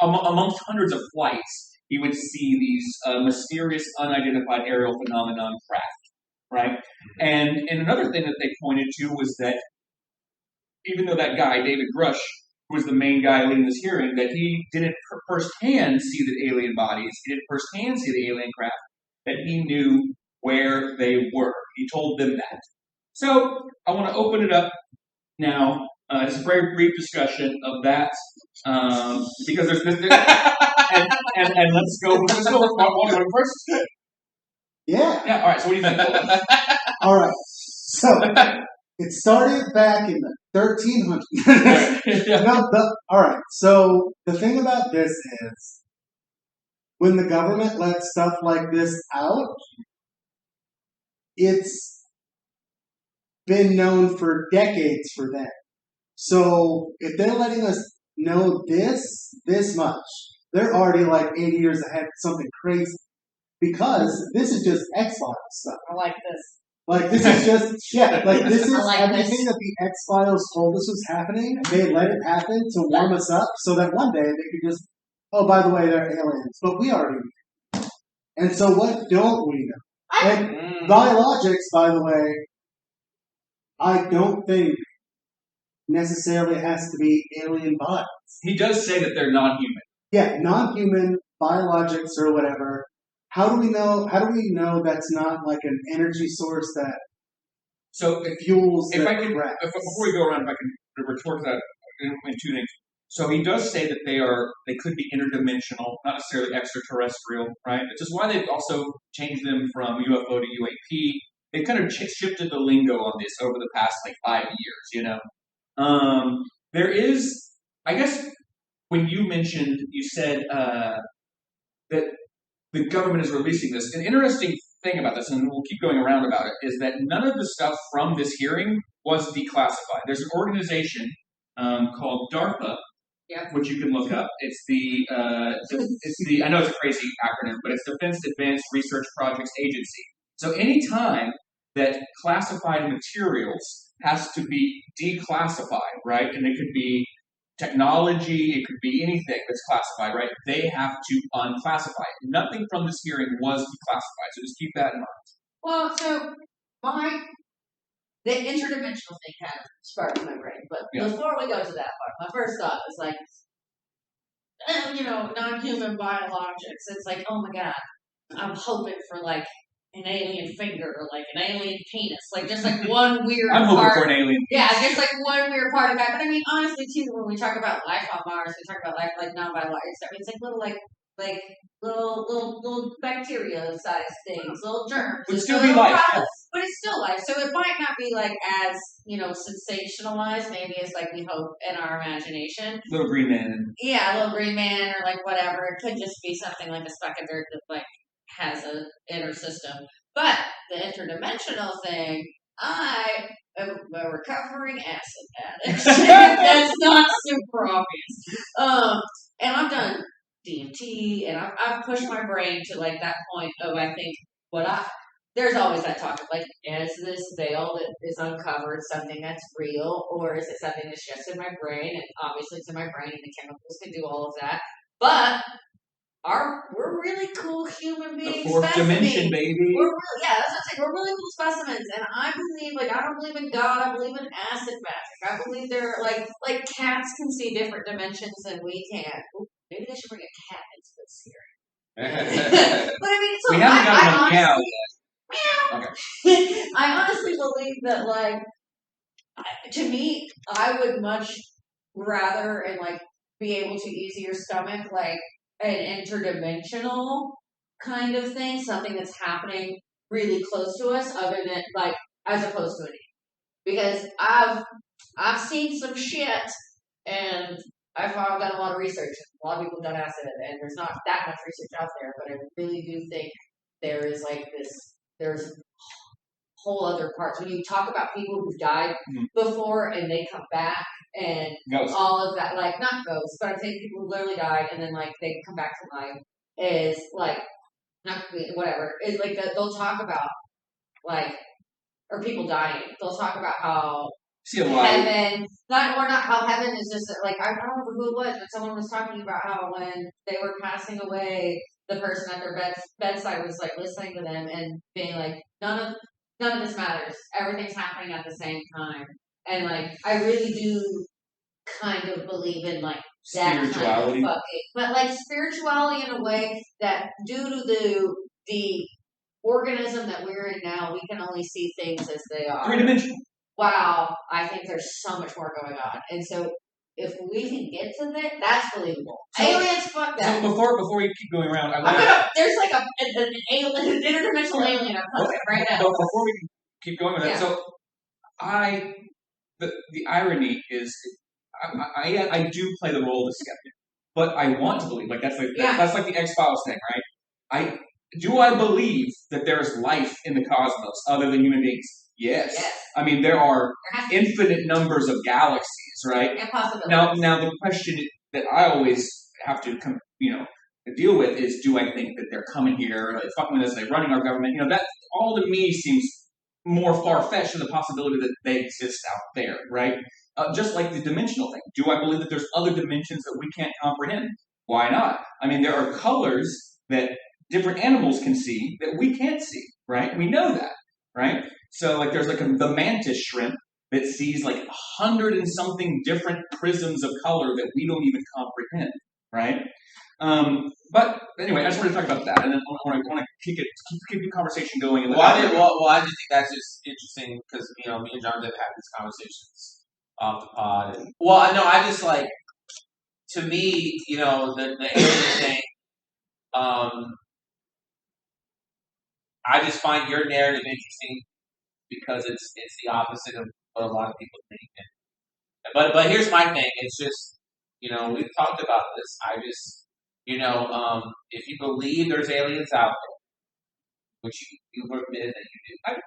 amongst hundreds of flights, he would see these mysterious, unidentified aerial phenomenon craft, right? And another thing that they pointed to was that even though that guy, David Grush, who was the main guy leading this hearing, that he didn't firsthand see the alien bodies, he didn't firsthand see the alien craft, that he knew where they were. He told them that. So I want to open it up now. It's a very brief discussion of that because there's this, and let's go with one first. Yeah. Yeah. All right. So what do you think? All right. So it started back in the 1300s. All right. So the thing about this is, when the government lets stuff like this out, it's been known for decades for them. So if they're letting us know this much, they're already like 80 years ahead of something crazy. Because this is just X-Files stuff. I like this. Like, this is just, like, this is like everything that the X-Files told us was happening. They let it happen to warm us up so that one day they could just, oh, by the way, they're aliens. But we already knew. And so what don't we know? And biologics, by the way, I don't think necessarily has to be alien bodies. He does say that they're non-human. Yeah, non-human, biologics or whatever. How do we know that's not like an energy source that fuels if the I can, craft? before we go around, if I can retort that in two things. So he does say that they could be interdimensional, not necessarily extraterrestrial, right? Which is why they've also changed them from UFO to UAP. They've kind of shifted the lingo on this over the past 5 years, you know. There is, I guess, when you said that the government is releasing this. An interesting thing about this, and we'll keep going around about it, is that none of the stuff from this hearing was declassified. There's an organization called DARPA, which you can look up. It's the I know it's a crazy acronym, but it's Defense Advanced Research Projects Agency. So any time that classified materials has to be declassified, right? And it could be technology, it could be anything that's classified, right? They have to unclassify it. Nothing from this hearing was declassified, so just keep that in mind. Well, so the interdimensional thing kind of sparked my brain, but before we go to that part, my first thought was like, non-human biologics. It's like, oh my god, I'm hoping for like an alien finger or like an alien penis, like just like one weird I'm hoping part. for an alien. Yeah, just like one weird part of that. But I mean, honestly, too, when we talk about life on Mars, we talk about life like non-biologics. I mean, it's like little bacteria-sized things, little germs. Would still be life, but it's still life. So it might not be like as sensationalized, maybe as like we hope in our imagination. Little green man. Yeah, little green man or like whatever. It could just be something like a speck of dirt that like has an inner system. But the interdimensional thing, I am a recovering acid addict. That's not super obvious. And I've done DMT, and I've pushed my brain to like that point of I think there's always that talk of like, is this veil that is uncovered something that's real, or is it something that's just in my brain? And obviously it's in my brain, and the chemicals can do all of that. But we're really cool human beings. The fourth dimension, baby. That's what I'm saying. We're really cool specimens, and I believe, I don't believe in God. I believe in acid magic. I believe they're like cats can see different dimensions than we can. Ooh, maybe they should bring a cat into this series. But I mean, so we haven't got enough cows yet. Okay. I honestly believe that, to me, I would much rather and be able to easier stomach an interdimensional kind of thing, something that's happening really close to us, other than as opposed to an alien. Because I've seen some shit, and I've done a lot of research. A lot of people have done acid, and there's not that much research out there. But I really do think there is there's whole other parts. When you talk about people who've died before and they come back and ghosts. All of that, not ghosts, but I'm saying people who literally died and then they come back to life is not whatever. Is they'll talk about or people dying. They'll talk about how heaven, not how heaven is just I don't remember who it was, but someone was talking about how when they were passing away, the person at their bedside was listening to them and being none of none of this matters. Everything's happening at the same time. And like I really do kind of believe in like that Spirituality. kind of but like spirituality in a way that due to the organism that we're in now, we can only see things as they are. 3-dimensional. Wow, I think there's so much more going on. And so if we can get to that, that's believable. Aliens, fuck that. So before we keep going around, there's like an interdimensional alien I'm posting right now. Before we keep going with that, so the irony is, I do play the role of the skeptic, but I want to believe. Like that's like the X-Files thing, right? I believe that there is life in the cosmos other than human beings? Yes. I mean, there are infinite numbers of galaxies, right? And possibilities. Now the question that I always have to, deal with is, do I think that they're coming here, like, fucking with us, they're running our government? That all to me seems more far-fetched than the possibility that they exist out there, right? Just like the dimensional thing. Do I believe that there's other dimensions that we can't comprehend? Why not? I mean, there are colors that different animals can see that we can't see, right? We know that, right? So, like, there's like the mantis shrimp that sees like 100 and something different prisms of color that we don't even comprehend, right? But anyway, I just want to talk about that, and then I want to keep the conversation going. I just think that's just interesting because me and John did have these conversations off the pod. And, I just like, to me, the alien thing. I just find your narrative interesting because it's the opposite of what a lot of people think. But here's my thing. It's just, we've talked about this. I just, if you believe there's aliens out there, which you've admitted that you do,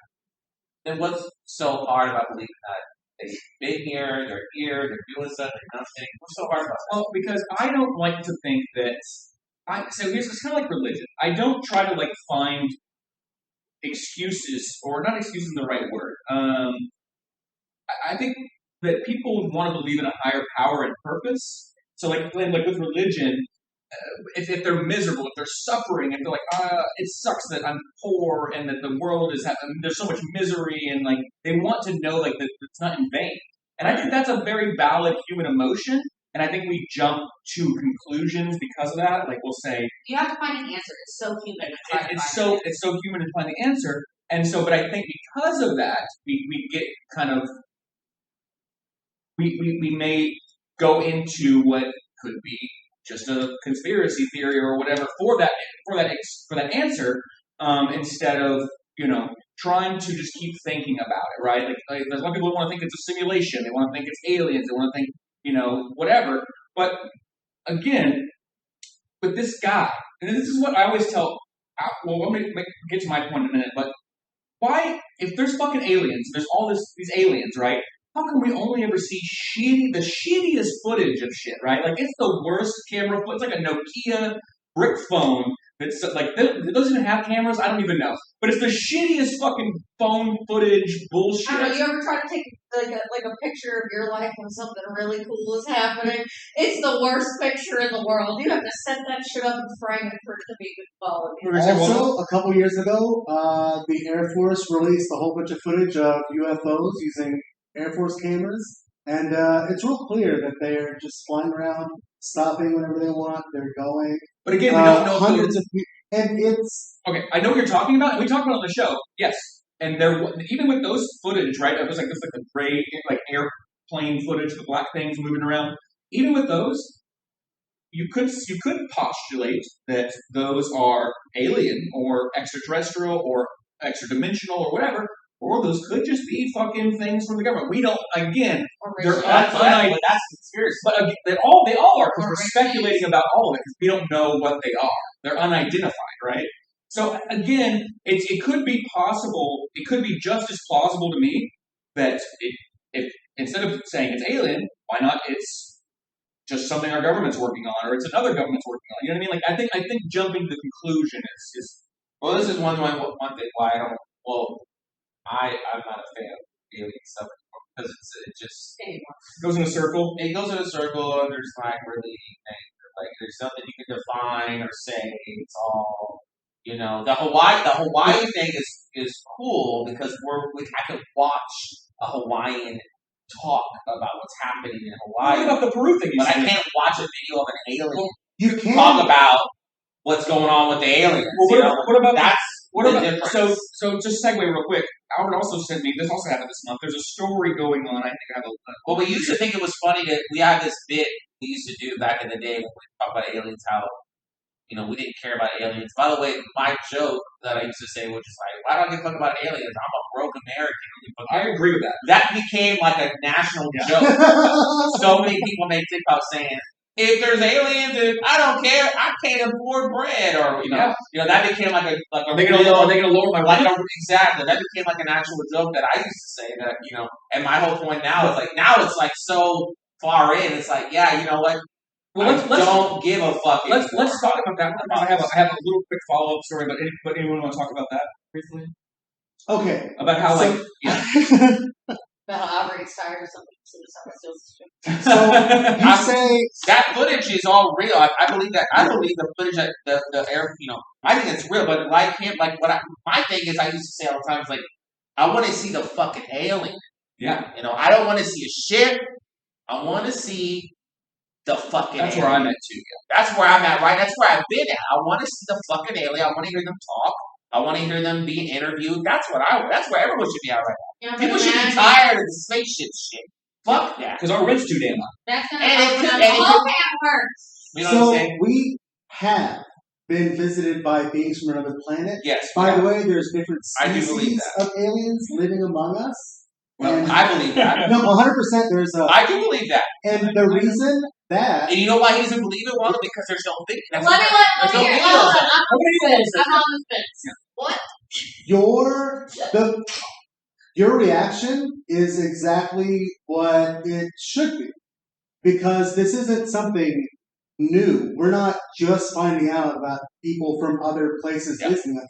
then what's so hard about believing that they've been here, they're doing stuff, they're nothing? What's so hard about that? Well, because I don't like to think that. So it's kind of like religion. I don't try to like find excuses, or not excuses is the right word. I think that people want to believe in a higher power and purpose. So like with religion, if they're miserable, if they're suffering, if they're like, it sucks that I'm poor and that the world is there's so much misery, and like they want to know like that it's not in vain. And I think that's a very valid human emotion. And I think we jump to conclusions because of that. Like we'll say, you have to find an answer. It's so human. It's so human to find the answer. And so, but I think because of that, we get kind of we may go into what could be just a conspiracy theory or whatever for that answer, instead of trying to just keep thinking about it, right? Like there's a lot of people who want to think it's a simulation. They want to think it's aliens. They want to think whatever. But again, with this guy, and this is what I always tell. Well, I'm going to get to my point in a minute. But why, if there's fucking aliens, there's all these aliens, right? How come we only ever see the shittiest footage of shit, right? Like it's the worst camera footage. It's like a Nokia brick phone. It's like it doesn't even have cameras. I don't even know, but it's the shittiest fucking phone footage bullshit. I don't know. You ever try to take like a picture of your life when something really cool is happening? It's the worst picture in the world. You have to set that shit up and frame it for it to be good quality. Also, a couple years ago, the Air Force released a whole bunch of footage of UFOs using Air Force cameras, and it's real clear that they're just flying around, stopping whenever they want. They're going. But again, we don't know hundreds of people, and it's okay. I know what you're talking about, and we talked about it on the show. Yes, and there, even with those footage, right? It was like this, like the gray, like airplane footage, the black things moving around. Even with those, you could postulate that those are alien or extraterrestrial or extra dimensional or whatever. Or those could just be fucking things from the government. We don't. Again, that's conspiracy. But they all are, because we're speculating about all of it because we don't know what they are. They're unidentified, right? So again, it could be possible. It could be just as plausible to me that if instead of saying it's alien, why not it's just something our government's working on, or it's another government's working on. You know what I mean? Like I think jumping to the conclusion is well. This is one thing why I don't. Well. I'm not a fan of alien stuff because it just goes in a circle. It goes in a circle, and there's not really anything. Like there's nothing you can define or say. It's all The Hawaii thing is cool because I can watch a Hawaiian talk about what's happening in Hawaii. What about the Peru thing? But I can't watch a video of an alien You can talk about what's going on with the aliens. Well, what about that's what the about difference. so just segue real quick. Albert also sent me this also happened this month. There's a story going on. I think I have a Well, we used to think it was funny that we had this bit we used to do back in the day when we talk about aliens, how we didn't care about aliens. By the way, my joke that I used to say was just like, why don't I give a fuck about aliens? I'm a broke American. I agree with that. That became like a national joke. So many people make TikTok saying, if there's aliens, I don't care. I can't afford bread, or that became like a Are they gonna lower my rent? Exactly. That became like an actual joke that I used to say that And my whole point now is like so far in. It's like, yeah, you know what? Well, let's don't give a fuck. Let's talk about that. I have a little quick follow up story, but anyone want to talk about that briefly? Okay. About how About how Albert tired or something. So you say that footage is all real. I believe that. I believe the footage that the air. I think it's real. But like him, like my thing is, I used to say all the time, is like, I want to see the fucking alien. Yeah. I don't want to see a ship. I want to see the fucking. That's alien. where I'm at too. Yeah. That's where I'm at. Right. That's where I've been at. I want to see the fucking alien. I want to hear them talk. I want to hear them being interviewed. That's where everyone should be at right now. People should be tired of the spaceship shit. Fuck that. Because our rent's too damn high. That's gonna open up the whole can of worms. You know what I'm saying? we have been visited by beings from another planet. Yes. By the way, there's different I do believe species of aliens living among us. Well, I believe that. No, 100%. There's a. I do believe that. And the reason that. And you know why he doesn't believe it, Waldo? Because there's no thing. Let me hear it. Hold on. I'm on the fence. What? Your reaction is exactly what it should be. Because this isn't something new. We're not just finding out about people from other places listening.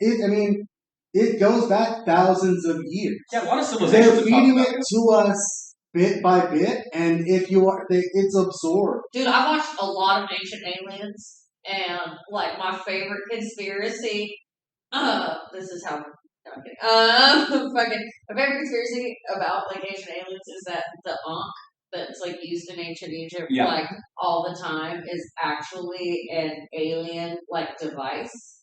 It goes back thousands of years. Yeah, a lot of civilizations. They're feeding it to us bit by bit, and it's absorbed. Dude, I watched a lot of Ancient Aliens, and like my favorite conspiracy. This is how. My favorite conspiracy about like ancient aliens is that the ankh that's like used in ancient Egypt like all the time is actually an alien like device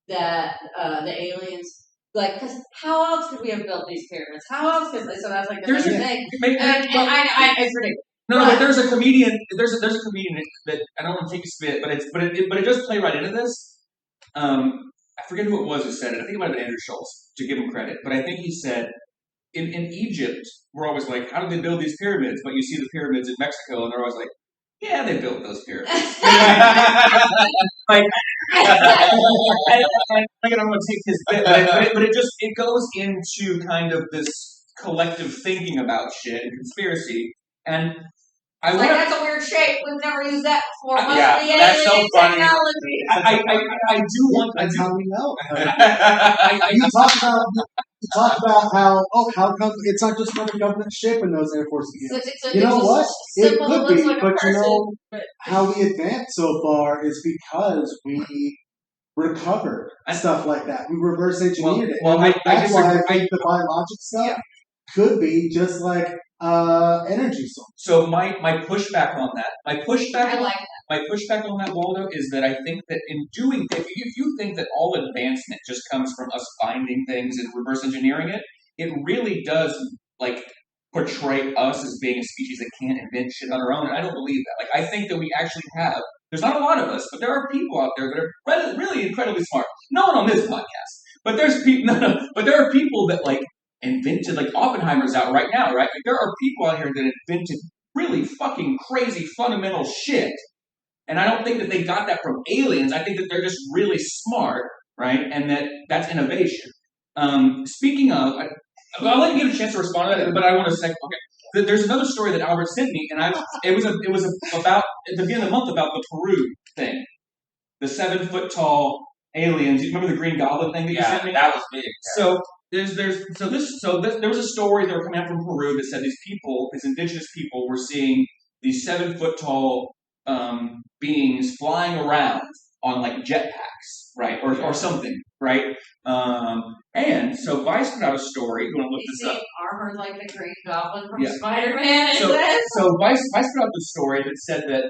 that the aliens like, because how else could we have built these pyramids? How else could so that's like the thing. I it's ridiculous. No, but there's a comedian. There's a comedian that I don't want to take a spit, but it does play right into this. I forget who it was who said it. I think it might have been Andrew Schultz, to give him credit. But I think he said, in Egypt, we're always like, how did they build these pyramids? But you see the pyramids in Mexico, and they're always like, yeah, they built those pyramids. I don't want to take his bit, but it goes into kind of this collective thinking about shit and conspiracy. And that's a weird shape. We've never used that before. That's so funny. Technology. I do want. That's how we know. You talk about how come it's not just another government ship in those Air Force units. You know what? It could be, like but how we advanced so far is because we recovered stuff like that. We reverse engineered it. That's why I think the biologic stuff could be just like energy source. So my pushback on that, my pushback on that, Waldo, is that I think that in doing, if you think that all advancement just comes from us finding things and reverse engineering it, it really does like portray us as being a species that can't invent shit on our own. And I don't believe that. Like I think that we actually have. There's not a lot of us, but there are people out there that are really incredibly smart. No one on this podcast, but there's people. But there are people that like invented, like Oppenheimer's out right now, right? Like there are people out here that invented really fucking crazy fundamental shit. And I don't think that they got that from aliens. I think that they're just really smart, right? And that's innovation. Speaking of, I'll let you get a chance to respond to that, but I want to say, okay, there's another story that Albert sent me, and it was about at the beginning of the month about the Peru thing, the 7-foot tall aliens. You remember the Green Goblin thing that you sent me? That was big. So there was a story that were coming out from Peru that said these indigenous people, were seeing these 7-foot tall beings flying around on like jetpacks, right? Or something, right? And so Vice put out a story. You want to look You this up? see armored like the Green Goblin from Yeah. Spider-Man. So Vice put out the story that said that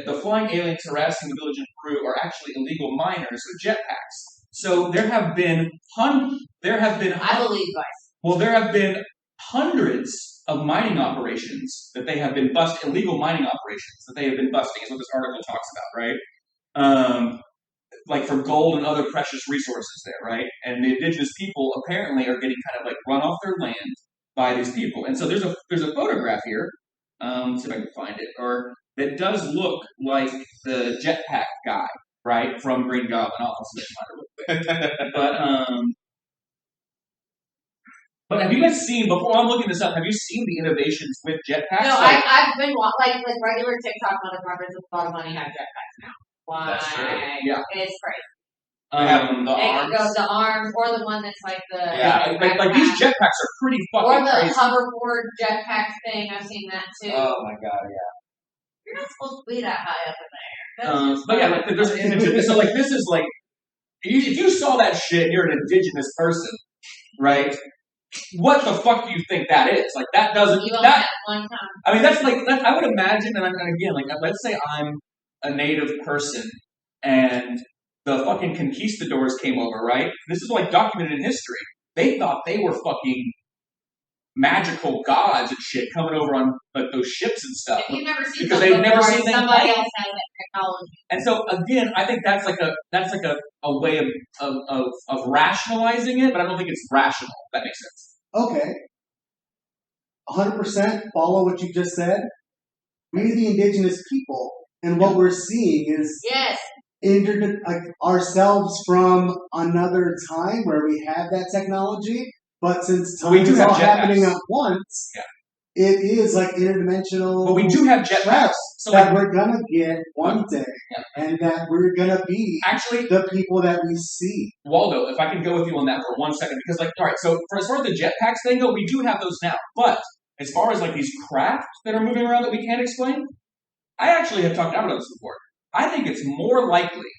the flying aliens harassing the village in Peru are actually illegal miners with jetpacks. So there have been I believe Vice. Well, there have been hundreds of mining operations that they have been busting, illegal mining operations that they have been busting, is what this article talks about, right? Like for gold and other precious resources there, right? And the indigenous people apparently are getting kind of like run off their land by these people. And so there's a photograph here, see if I can find it, or that does look like the jetpack guy, right, from Green Goblin. I'll see if I can find it real quick. But have you guys seen, before I'm looking this up, have you seen the innovations with jetpacks? No, I've been like regular TikTok motherfuckers with a lot of money have jetpacks now. Why? That's true. Yeah. It's crazy. They have the They can arms. go the arms, or the one that's like the like these jetpacks are pretty or fucking the crazy. hoverboard jetpack thing. I've seen that too. Oh my god, yeah. You're not supposed to be that high up in there. That's just But yeah, like there's an image of this. So like this is like, if you saw that shit and you're an indigenous person, right? What the fuck do you think that is? Like that doesn't you only that have one time. I mean that's like I would imagine, and again, like let's say I'm a native person and the fucking conquistadors came over, right? This is like documented in history. They thought they were fucking magical gods and shit coming over on like those ships and stuff. If you've never seen Because something they've never before, seen anything somebody like else has that technology. And so again, I think that's like a way of rationalizing it, but I don't think it's rational. If that makes sense. Okay. 100% follow what you just said. We, the indigenous people, and what we're seeing is Yes. ourselves from another time where we have that technology, but since time We do is have all jetpacks. happening at once, Yeah. it is like interdimensional. But we do have jetpacks. traps So that like, we're gonna get one day, Yeah. and that we're gonna be actually, the people that we see. Waldo, if I can go with you on that for 1 second, because like, all right, so as far as the jetpacks thing go, we do have those now. But as far as like these craft that are moving around that we can't explain, I actually have talked about this before. I think it's more likely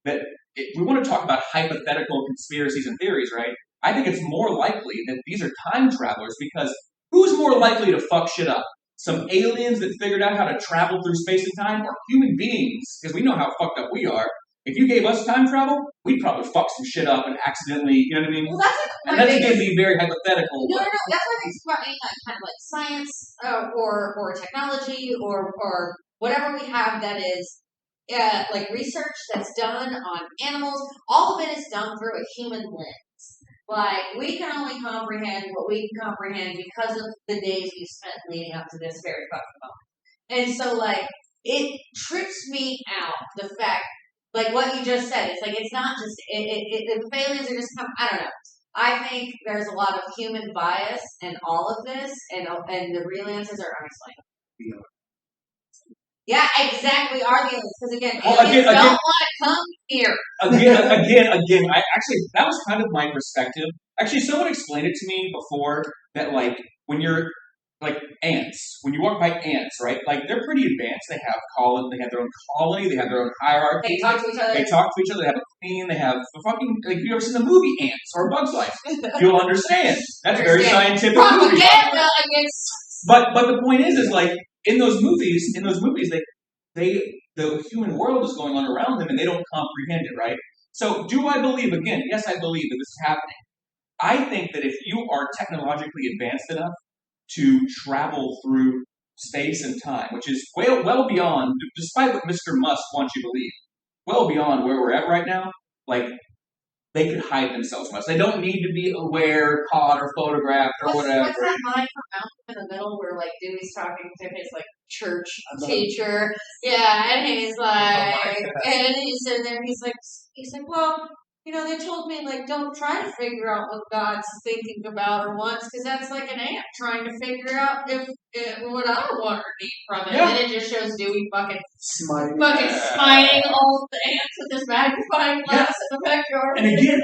that if we want to talk about hypothetical conspiracies and theories, right? I think it's more likely that these are time travelers, because who's more likely to fuck shit up? Some aliens that figured out how to travel through space and time, or human beings? Because we know how fucked up we are. If you gave us time travel, we'd probably fuck some shit up and accidentally, you know what I mean? Well, that's And like that's going to be very hypothetical. No, that's what makes about any kind of like science or technology or whatever we have that is like research that's done on animals. All of it is done through a human lens. Like we can only comprehend what we can comprehend because of the days we spent leading up to this very fucking moment. And so, like, it trips me out the fact, like what you just said. It's like it's not just the aliens are just come. I don't know. I think there's a lot of human bias in all of this, and the real answers are unexplainable. Yeah, exactly. Are the aliens? Because again, aliens don't want to come here. Again. That was kind of my perspective. Actually, someone explained it to me before that, like, when you're like ants, when you walk by ants, right? Like they're pretty advanced. They have they have their own colony, they have their own hierarchy. They talk to each other. They have a queen. They have a fucking like. If you ever seen the movie Ants or Bug's Life, you'll understand. That's very scientific. Propaganda against. But the point is like in those movies, the human world is going on around them and they don't comprehend it, right? So do I believe, again, yes, I believe that this is happening. I think that if you are technologically advanced enough to travel through space and time, which is well beyond, despite what Mr. Musk wants you to believe, well beyond where we're at right now, like, they could hide themselves from us. They don't need to be aware, caught, or photographed, or whatever. What's that line from Malcolm in the Middle where, like, Dewey's talking to his, like, church teacher? Yeah, and he's like, and he's sitting there, he's like, well, you know, they told me, like, don't try to figure out what God's thinking about or wants, because that's like an ant trying to figure out what I want or need from it. Yeah. And it just shows Dewey fucking smiting all the ants with this magnifying glass in the backyard. And again,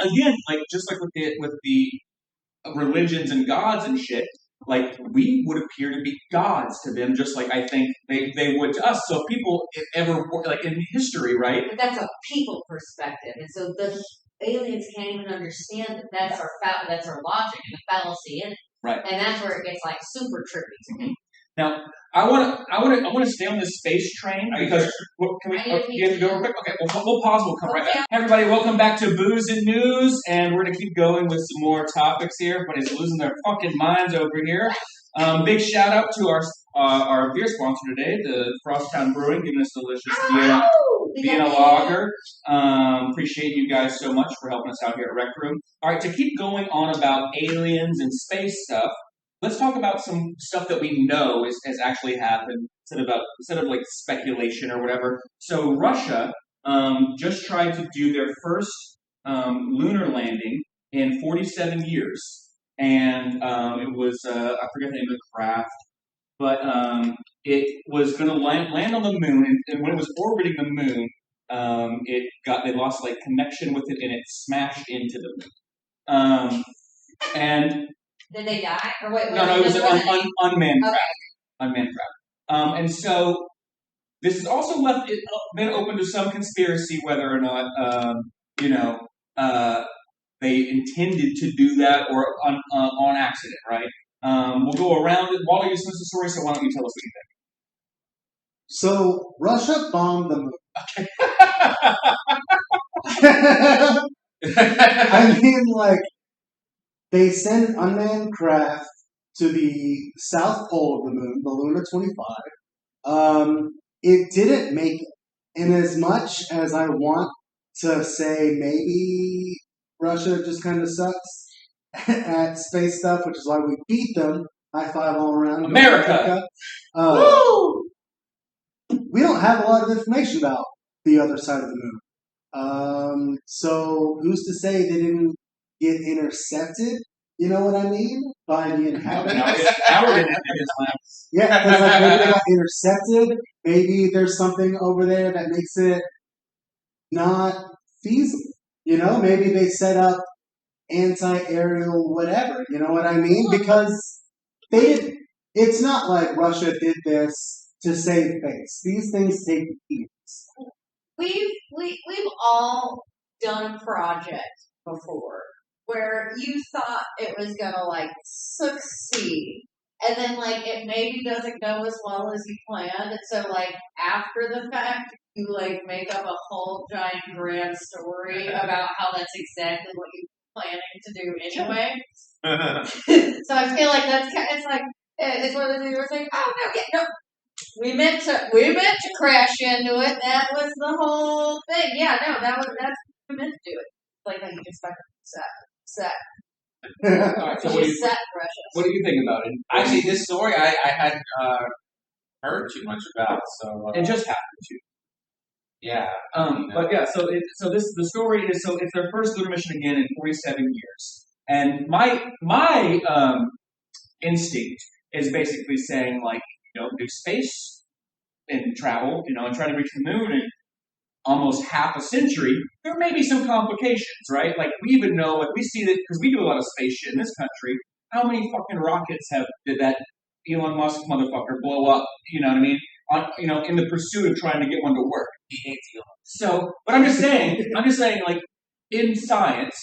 like just like with the religions and gods and shit, like we would appear to be gods to them, just like I think they would to us. So if people ever like in history, right? But that's a people perspective, and so the aliens can't even understand that that's our logic and the fallacy in it. Right. And that's where it gets like super trippy to me. Now, I want to stay on this space train because can we? Do you have to go real quick? Okay, we'll pause. We'll come right back. Hey everybody, welcome back to Booze and News, and we're gonna keep going with some more topics here. Everybody's losing their fucking minds over here. Big shout out to our beer sponsor today, the Frosttown Brewing, giving us delicious Vienna lager. Appreciate you guys so much for helping us out here at Rec Room. All right, to keep going on about aliens and space stuff. Let's talk about some stuff that we know has actually happened instead of like speculation or whatever. So Russia just tried to do their first lunar landing in 47 years, and it was I forget the name of the craft, but it was going to land on the moon, and when it was orbiting the moon, they lost like connection with it, and it smashed into the moon, and. Did they die? Or wait, no, it was an unmanned craft. Unmanned craft. And so this has also been open to some conspiracy whether or not they intended to do that or on accident, right? We'll go around it. Waldo, you sent the story, so why don't you tell us what you So Russia bombed the moon. think. I mean, like. They sent unmanned craft to the south pole of the moon, the Luna 25. It didn't make it. And as much as I want to say maybe Russia just kind of sucks at space stuff, which is why we beat them, high five all around America. Woo! We don't have a lot of information about the other side of the moon. So who's to say they didn't get intercepted, you know what I mean? By the inhabitants. Yeah, because like maybe they got intercepted. Maybe there's something over there that makes it not feasible. You know, maybe they set up anti-aerial whatever. You know what I mean? Because it's not like Russia did this to save face. These things take years. We've all done a project before where you thought it was gonna like succeed, and then like it maybe doesn't go as well as you planned, and so like after the fact you like make up a whole giant grand story about how that's exactly what you were planning to do anyway. So I feel like it's like it's one of the things where it's like, oh no, we meant to crash into it. That was the whole thing. Yeah, no, that's what we meant to do it. Like how you just fucking set. All right, so what do you think about it? Actually, this story I hadn't heard too much about. So it just happened too. Yeah. But yeah, the story is it's their first lunar mission again in 47 years, and my instinct is basically saying like do space and travel, and try to reach the moon in almost half a century, there may be some complications, right? Like we even know, like we see that because we do a lot of space shit in this country. How many fucking rockets did that Elon Musk motherfucker blow up? You know what I mean? In the pursuit of trying to get one to work. He hates Elon. So, but I'm just saying, like in science,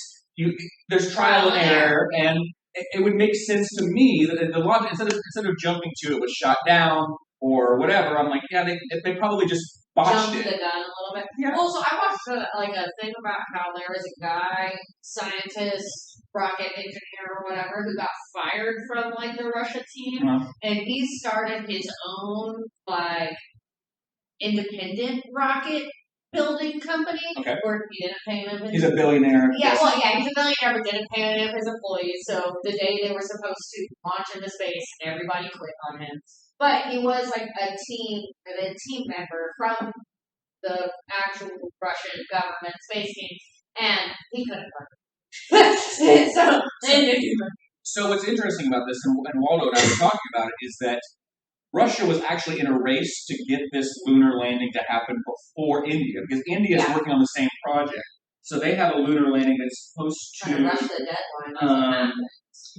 there's trial and error, and it would make sense to me that the logic instead of jumping to it was shot down or whatever. I'm like, yeah, they probably just botched jumped the gun a little bit. Yeah. Well, so I watched a thing about how there was a guy, scientist, rocket engineer or whatever, who got fired from like the Russia team, and he started his own like independent rocket building company. Okay. Where he didn't pay him. He's a billionaire. Yeah, well, yeah, he's a billionaire, but didn't pay any of his employees. So the day they were supposed to launch into space, everybody quit on him. But he was like a team member from the actual Russian government space team, and he couldn't work. So what's interesting about this, and Waldo and I were talking about it, is that Russia was actually in a race to get this lunar landing to happen before India, because India is working on the same project. So they have a lunar landing that's supposed to. Trying to rush the deadline.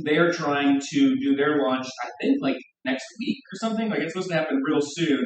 they are trying to do their launch, I think, like next week or something. Like it's supposed to happen real soon.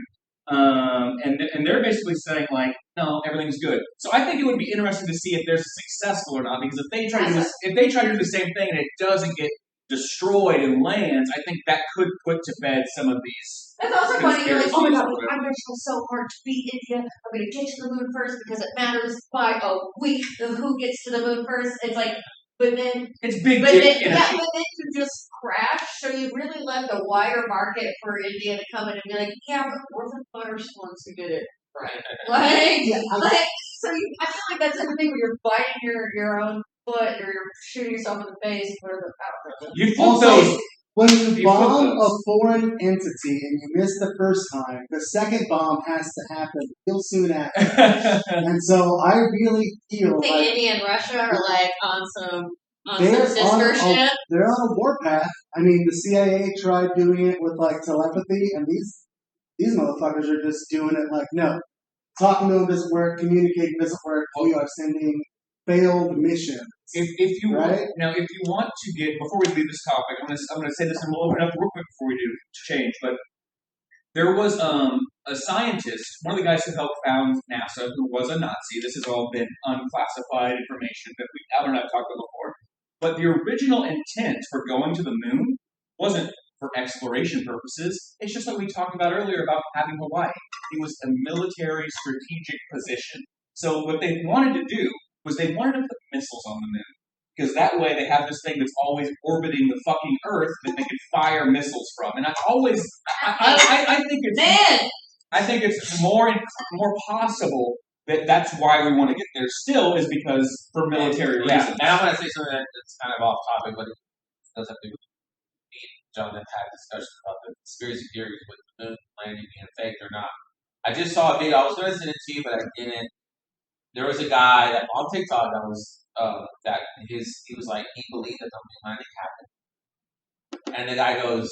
And they're basically saying like, no, everything's good. So I think it would be interesting to see if they're successful or not. Because if they try to do this, if they try to do the same thing and it doesn't get destroyed and lands, I think that could put to bed some of these. That's also funny. You're like, oh my god, conspiracies. I'm going to try so hard to beat India. I'm going to get to the moon first because it matters by a week of who gets to the moon first. It's like, but then, It's big but dick then, energy. yeah, but then you just crash. So you really let the wider market for India to come in and be like, yeah, but we're the first ones who did it right. Like, so I feel like that's the thing where you're biting your own foot or you're shooting yourself in the face, whatever. You flip Also, those. when you You bomb flip a those. foreign entity and you miss the first time, the second bomb has to happen real soon after. And so I really feel I think like India and Russia are like on some they're sister shit. they're on a warpath. I mean, the CIA tried doing it with like telepathy, and these motherfuckers are just doing it like, no, talking to them doesn't work, communicating doesn't work. We are sending failed missions. If you Right? want, now, if you want to get, before we leave this topic, I'm gonna say this and we'll open it up real quick before we do change. But there was a scientist, one of the guys who helped found NASA, who was a Nazi. This has all been unclassified information that Al and I have talked about before. But the original intent for going to the moon wasn't for exploration purposes. It's just like we talked about earlier about having Hawaii. It was a military strategic position. So what they wanted to do was they wanted to put missiles on the moon. Because that way they have this thing that's always orbiting the fucking Earth that they can fire missiles from. And I think it's more possible that that's why we want to get there still is because for military Yeah, reasons. and I'm going to say something that's kind of off topic, but it does have to do with me and John have had discussions about the conspiracy theories with the moon landing being faked or not. I just saw a video. I was going to send it to you, but I didn't. There was a guy that on TikTok that was he was like he believed that the moon landing happened, and the guy goes,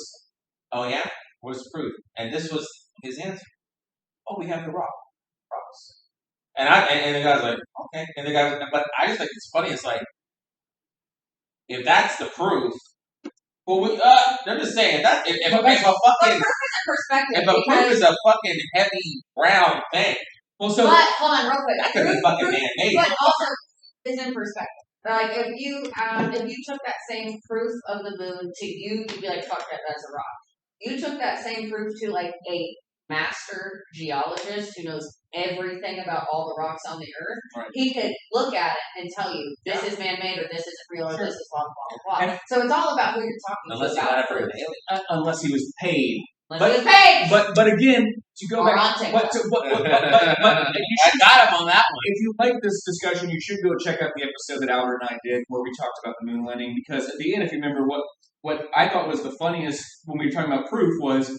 "Oh yeah, where's the proof?" And this was his answer: "Oh, we have the rocks." And the guy's like, "Okay," and the guy, but I just think it's funny. It's like if that's the proof. Well, they're just saying that if a fucking Perspective. if a proof is a fucking heavy brown thing. Well, so But hold on, real quick. That could be fucking man-made. But also, it's in perspective. Like if you took that same proof of the moon to you'd be like, fuck that's a rock. You took that same proof to like a master geologist who knows everything about all the rocks on the earth. Right. He could look at it and tell you this is man-made or this isn't real or Sure. this is blah blah blah blah. So it's all about who you're talking Unless to. he got it for an alien. unless he was paid. Unless he was paid. But again, to go Or back, on TikTok. but you I should, got him on that one. if you like this discussion, you should go check out the episode that Albert and I did where we talked about the moon landing. Because at the end, if you remember, what I thought was the funniest when we were talking about proof was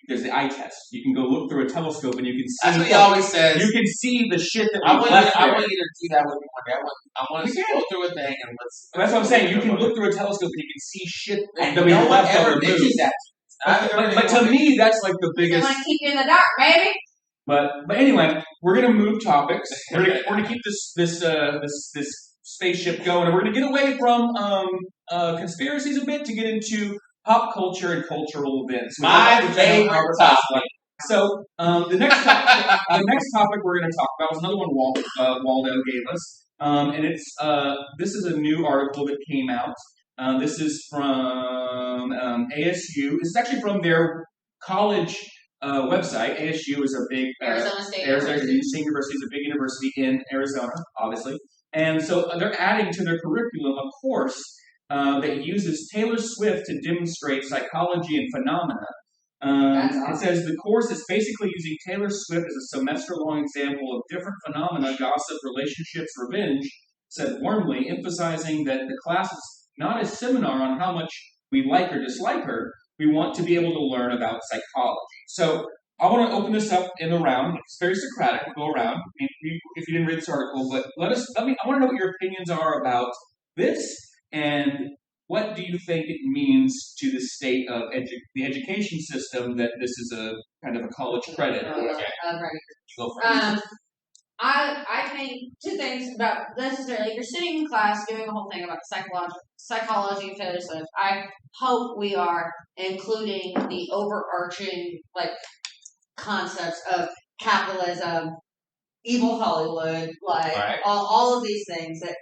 there's the eye test. You can go look through a telescope and you can see. That's what he always says. You can see the shit that I we want left there. you to do that with me one day. I want us to go through a thing and let's. That's what I'm saying. You can look through a telescope and you can see shit And that we no one left on ever the moon. mentions that. But to me, that's like the They biggest. want to keep you in the dark, baby. But anyway, we're gonna move topics. We're gonna keep this spaceship going, and we're gonna get away from conspiracies a bit to get into pop culture and cultural events. My favorite topic. So the next topic we're gonna talk about was another one Waldo gave us, and it's this is a new article that came out. This is from ASU. This is actually from their college website. ASU is a big Arizona State Arizona University. State University is a big university in Arizona, obviously. And so they're adding to their curriculum a course that uses Taylor Swift to demonstrate psychology and phenomena. That's awesome. It says the course is basically using Taylor Swift as a semester-long example of different phenomena, gossip, relationships, revenge, said warmly, emphasizing that the class is not a seminar on how much we like or dislike her. We want to be able to learn about psychology. So I want to open this up in the round. It's very Socratic. We'll go around if you didn't read this article. But I want to know what your opinions are about this, and what do you think it means to the state of the education system that this is a kind of a college credit? I'm ready. Go for it. I think two things about necessarily. You're sitting in class doing a whole thing about psychology of Taylor Swift. I hope we are including the overarching like concepts of capitalism, evil Hollywood, like Right. all of these things that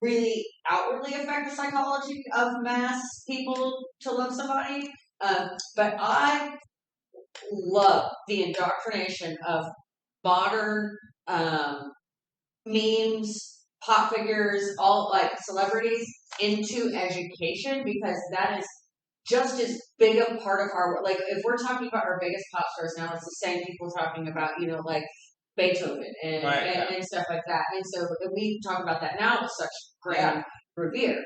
really outwardly affect the psychology of mass people to love somebody. But I love the indoctrination of modern memes, pop figures, all like celebrities into education because that is just as big a part of our like if we're talking about our biggest pop stars now, it's the same people talking about like Beethoven and, Right, and stuff like that. And so we talk about that now with such grand revere.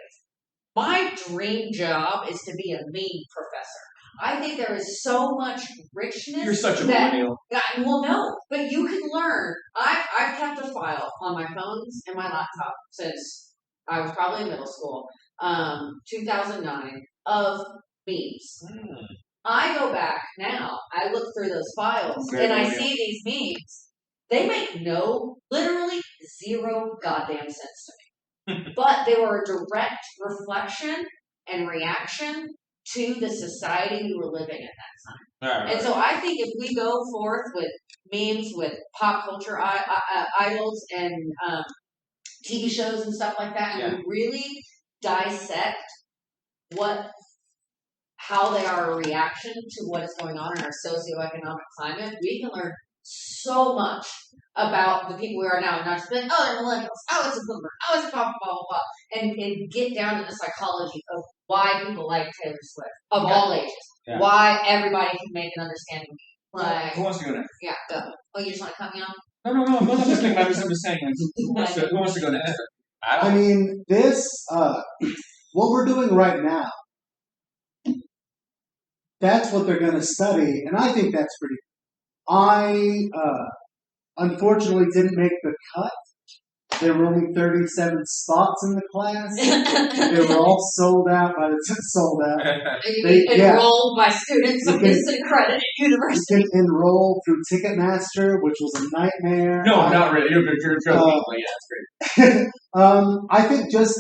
My dream job is to be a meme professor. I think there is so much richness. You're such a millennial. Well, no, but you can learn. I've kept a file on my phones and my laptop since I was probably in middle school, 2009, of memes. I go back now. I look through those files and I see these memes. They make literally zero goddamn sense to me. But they were a direct reflection and reaction to the society we were living in at that time. Right. And so I think if we go forth with memes, with pop culture idols and TV shows and stuff like that, and we really dissect how they are a reaction to what is going on in our socioeconomic climate, we can learn so much about the people we are now, and not just be like, oh, they're millennials, oh, it's a boomer, oh, it's a blah, blah, blah, blah, and get down to the psychology of why people like Taylor Swift, of all ages, why everybody can make an understanding. Like, who wants to go next? Yeah, go. Oh, you just want to cut me off? No, I'm not listening. I'm just saying. Who wants to go next? I mean, this, what we're doing right now, that's what they're going to study, and I think that's pretty. I unfortunately didn't make the cut. There were only 37 spots in the class. They were all sold out by the time sold out. Enrolled by students of this accredited university. You can enroll through Ticketmaster, which was a nightmare. No, not really. You're joking. Yeah, it's great. I think just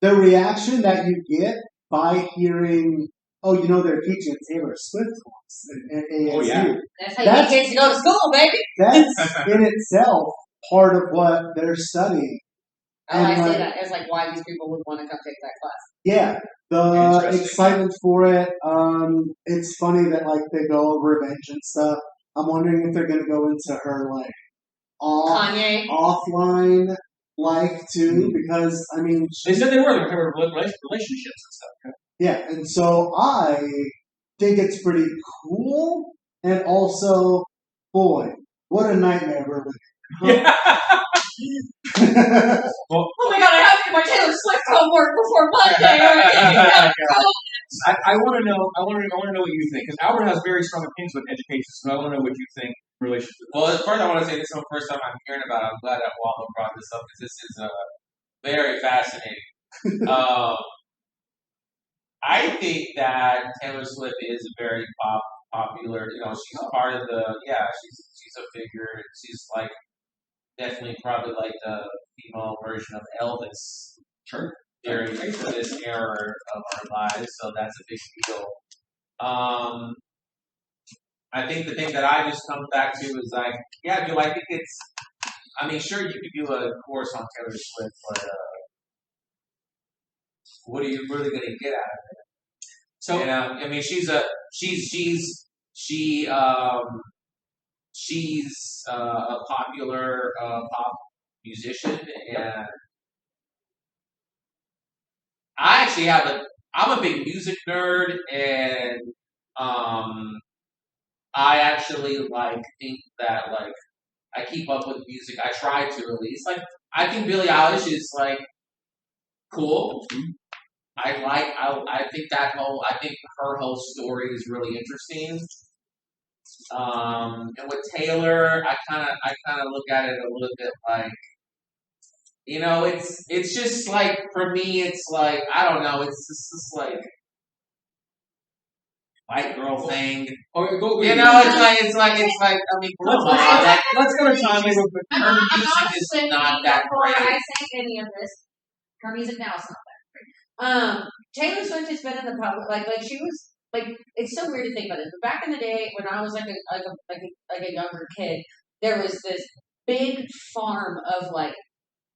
the reaction that you get by hearing, oh, they're teaching Taylor Swift once at ASU. Oh, yeah. That's how you get kids to go to school, baby. That's in itself part of what they're studying. I see that. It's like why these people would want to come take that class. Yeah. The excitement for it. It's funny that they go over revenge and stuff. I'm wondering if they're going to go into her Kanye offline life too, because they said they were going to cover relationships and stuff. Yeah, and so I think it's pretty cool, and also, boy, what a nightmare we're living. Yeah. Oh my God! I have to do my Taylor Swift homework before Monday. I want to know. I want to know what you think, because Albert has very strong opinions with education. So I want to know what you think in relation to this. Well, first I want to say this is the first time I'm hearing about it. I'm glad that Waldo brought this up because this is very fascinating. I think that Taylor Swift is very popular. She's part of the she's a figure. She's definitely probably the female version of Elvis. Sure. During this era of our lives, so that's a big deal. I think the thing that I just come back to is I think it's. Sure, you could do a course on Taylor Swift, but what are you really going to get out of it? So she's a popular pop musician, and I actually I'm a big music nerd, and I actually think that I keep up with music. I try to at least. I think Billie Eilish is cool. I think I think her whole story is really interesting. And with Taylor, I kind of look at it a little bit it's just for me, it's I don't know, it's just white girl thing. Or go. You know, it's like. I mean, Let's go to Tommy real quick. her I'm music not is saying not that before great. I sang any of this. Her music now is not that great. Taylor Swift has been in the public, like she was, like, it's so weird to think about it. But back in the day, when I was like a younger kid, there was this big farm of like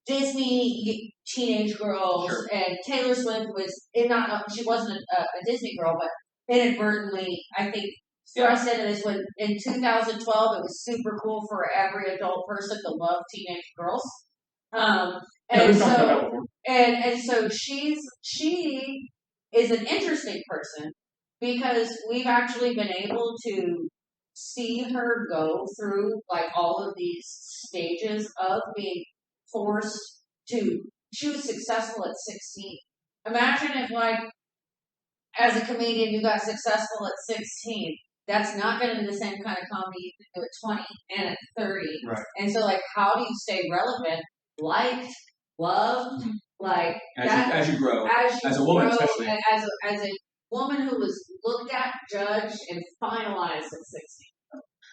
Disney teenage girls, Sure. and Taylor Swift was she wasn't a Disney girl, but inadvertently, I think. Thrust into this when in 2012 it was super cool for every adult person to love teenage girls. And we've talked about so that before. and so she is an interesting person because we've actually been able to see her go through like all of these stages of being forced to. She was successful at 16. Imagine if, like, as a comedian, you got successful at 16. That's not going to be the same kind of comedy you can do at 20 and at 30. Right. And so, like, how do you stay relevant, liked, loved, like As you grow, as a woman, especially. and as a woman who was looked at, judged, and finalized at 16.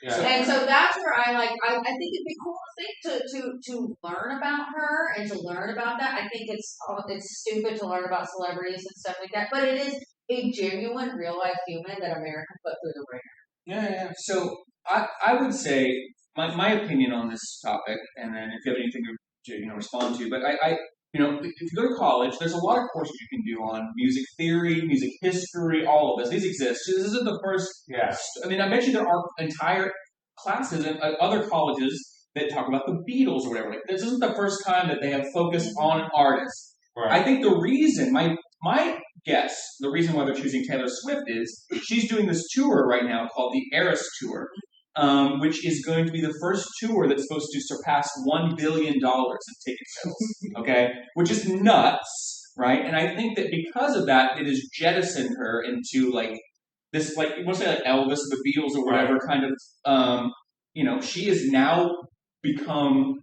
Yeah. And so that's where I think it'd be cool to learn about her and to learn about that. I think it's stupid to learn about celebrities and stuff like that, but it is a genuine real life human that America put through the ringer. Yeah. So I would say my opinion on this topic, and then if you have anything to respond to, but I if you go to college, there's a lot of courses you can do on music theory, music history, all of this. These exist. This isn't the first. Yeah. I mean, I bet you there are entire classes at other colleges that talk about the Beatles or whatever. Like, this isn't the first time that they have focused on an artist. Right. I think the reason, my guess, the reason why they're choosing Taylor Swift is she's doing this tour right now called the Eras Tour, which is going to be the first tour that's supposed to surpass $1 billion in ticket sales. Okay, which is nuts, right? And I think that because of that, it has jettisoned her into like this, like we'll say like Elvis, the Beatles, or whatever kind of. She has now become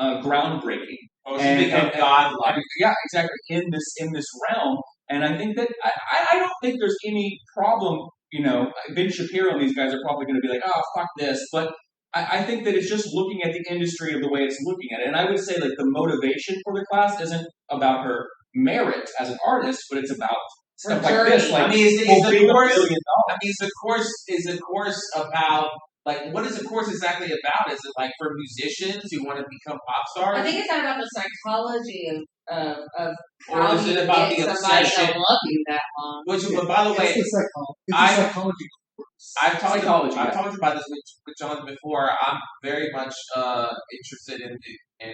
groundbreaking. Oh, she become godlike. Yeah, exactly. In this realm, and I think that I don't think there's any problem. Ben Shapiro and these guys are probably going to be like, oh, fuck this. But I think that it's just looking at the industry of the way it's looking at it. And I would say, like, the motivation for the class isn't about her merit as an artist, but it's about stuff like this. Like, I mean, is the course about, like, what is the course exactly about? Is it, like, for musicians who want to become pop stars? I think it's not about the psychology of or how is you it about get the somebody obsession? to love you that long. Which, by the way, it's the psychology course. I've talked Psychology, about this with John before. I'm very much interested in and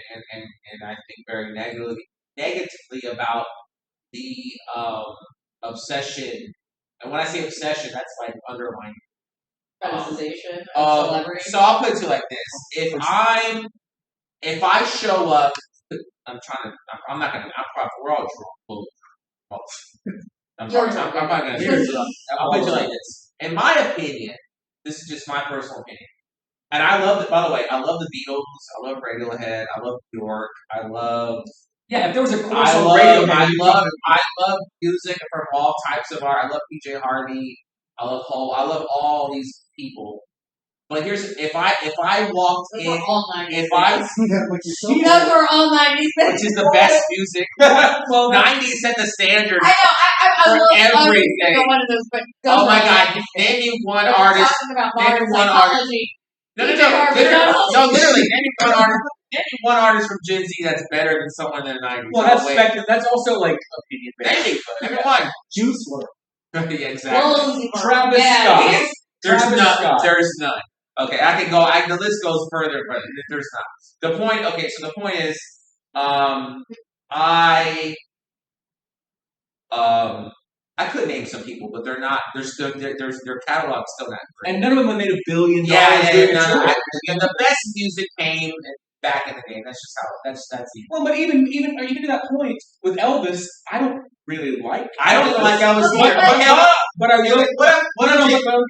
I think very negatively about the obsession. And when I say obsession, that's like underlining. Fetishization of celebrity. So I'll put it to you like this: if I show up, we're all drunk. I'm not gonna hear it. I'll put it to you like this: in my opinion, this is just my personal opinion, and I love. By the way, I love the Beatles. I love Radiohead. I love New York. I love. Yeah, if there was a course on radio, I love music from all types of art. I love PJ Harvey. I love Hole. I love all these people. But here's if I walked Those in, were all 90s. if I Those were all 90s. which is the best music. Well, 90s set the standard I know. for everything. One of those, but Oh my God! Name me one artist. Talking about Name modern one psychology. No, literally. Name me one artist from Gen Z that's better than someone in the 90s. Well, that's spectrum. That's also like opinion based. Name me one. Juice WRLD. Yeah, exactly. Travis Scott. There's Travis none. Scott. There's none. Okay, I can go. The list goes further, but there's not. The point. Okay, so the point is, I could name some people, but they're not. Their catalog's still not great. And none of them have made $1 billion. The best music came back in the day. That's just how. That's easy. Well, but even to that point with Elvis, I don't really like. I don't even like Elvis Okay, either. But are you? Our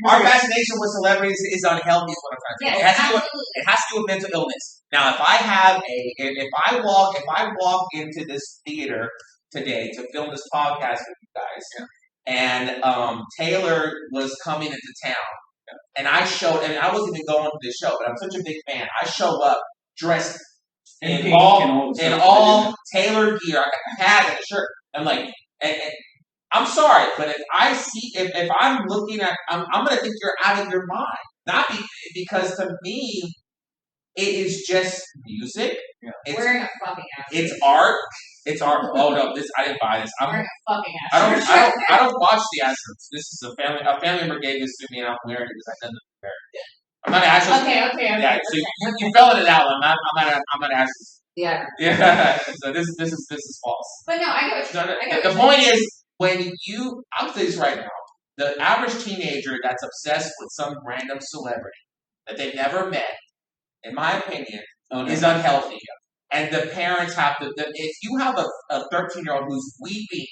Our fascination with celebrities is unhealthy. Is what I'm trying to say. Yes, It has to do with mental illness. Now, if I walk into this theater today to film this podcast with you guys, and Taylor was coming into town. And I wasn't even going to the show, but I'm such a big fan. I show up dressed in all Taylor gear. I got the hat and the shirt. I'm like, and I'm sorry, but if I'm looking at, I'm going to think you're out of your mind. Not because to me, it is just music. Yeah. Wearing a fucking ass. It's art. It's art. Oh no, I didn't buy this. I'm wearing a fucking ass. I don't watch the Astros. This is a family member gave this to me, and I'm wearing it because I didn't wear it. I'm not Astros. Okay. Yeah, so you fell into that one. I'm not Astros. Yeah. Yeah. So this is false. But no, I get the point is I'll say this right now. The average teenager that's obsessed with some random celebrity that they've never met, in my opinion, is unhealthy. And the parents have to, if you have a 13-year-old who's weeping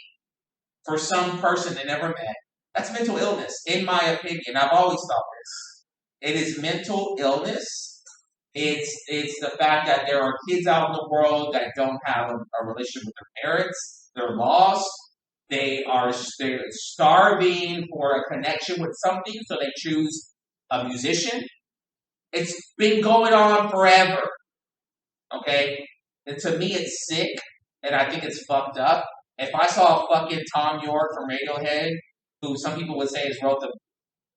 for some person they never met, that's mental illness, in my opinion. I've always thought this. It is mental illness. It's the fact that there are kids out in the world that don't have a relationship with their parents. They're lost. They're starving for a connection with something, so they choose a musician. It's been going on forever. Okay? And to me, it's sick, and I think it's fucked up. If I saw a fucking Tom York from Radiohead, who some people would say has wrote the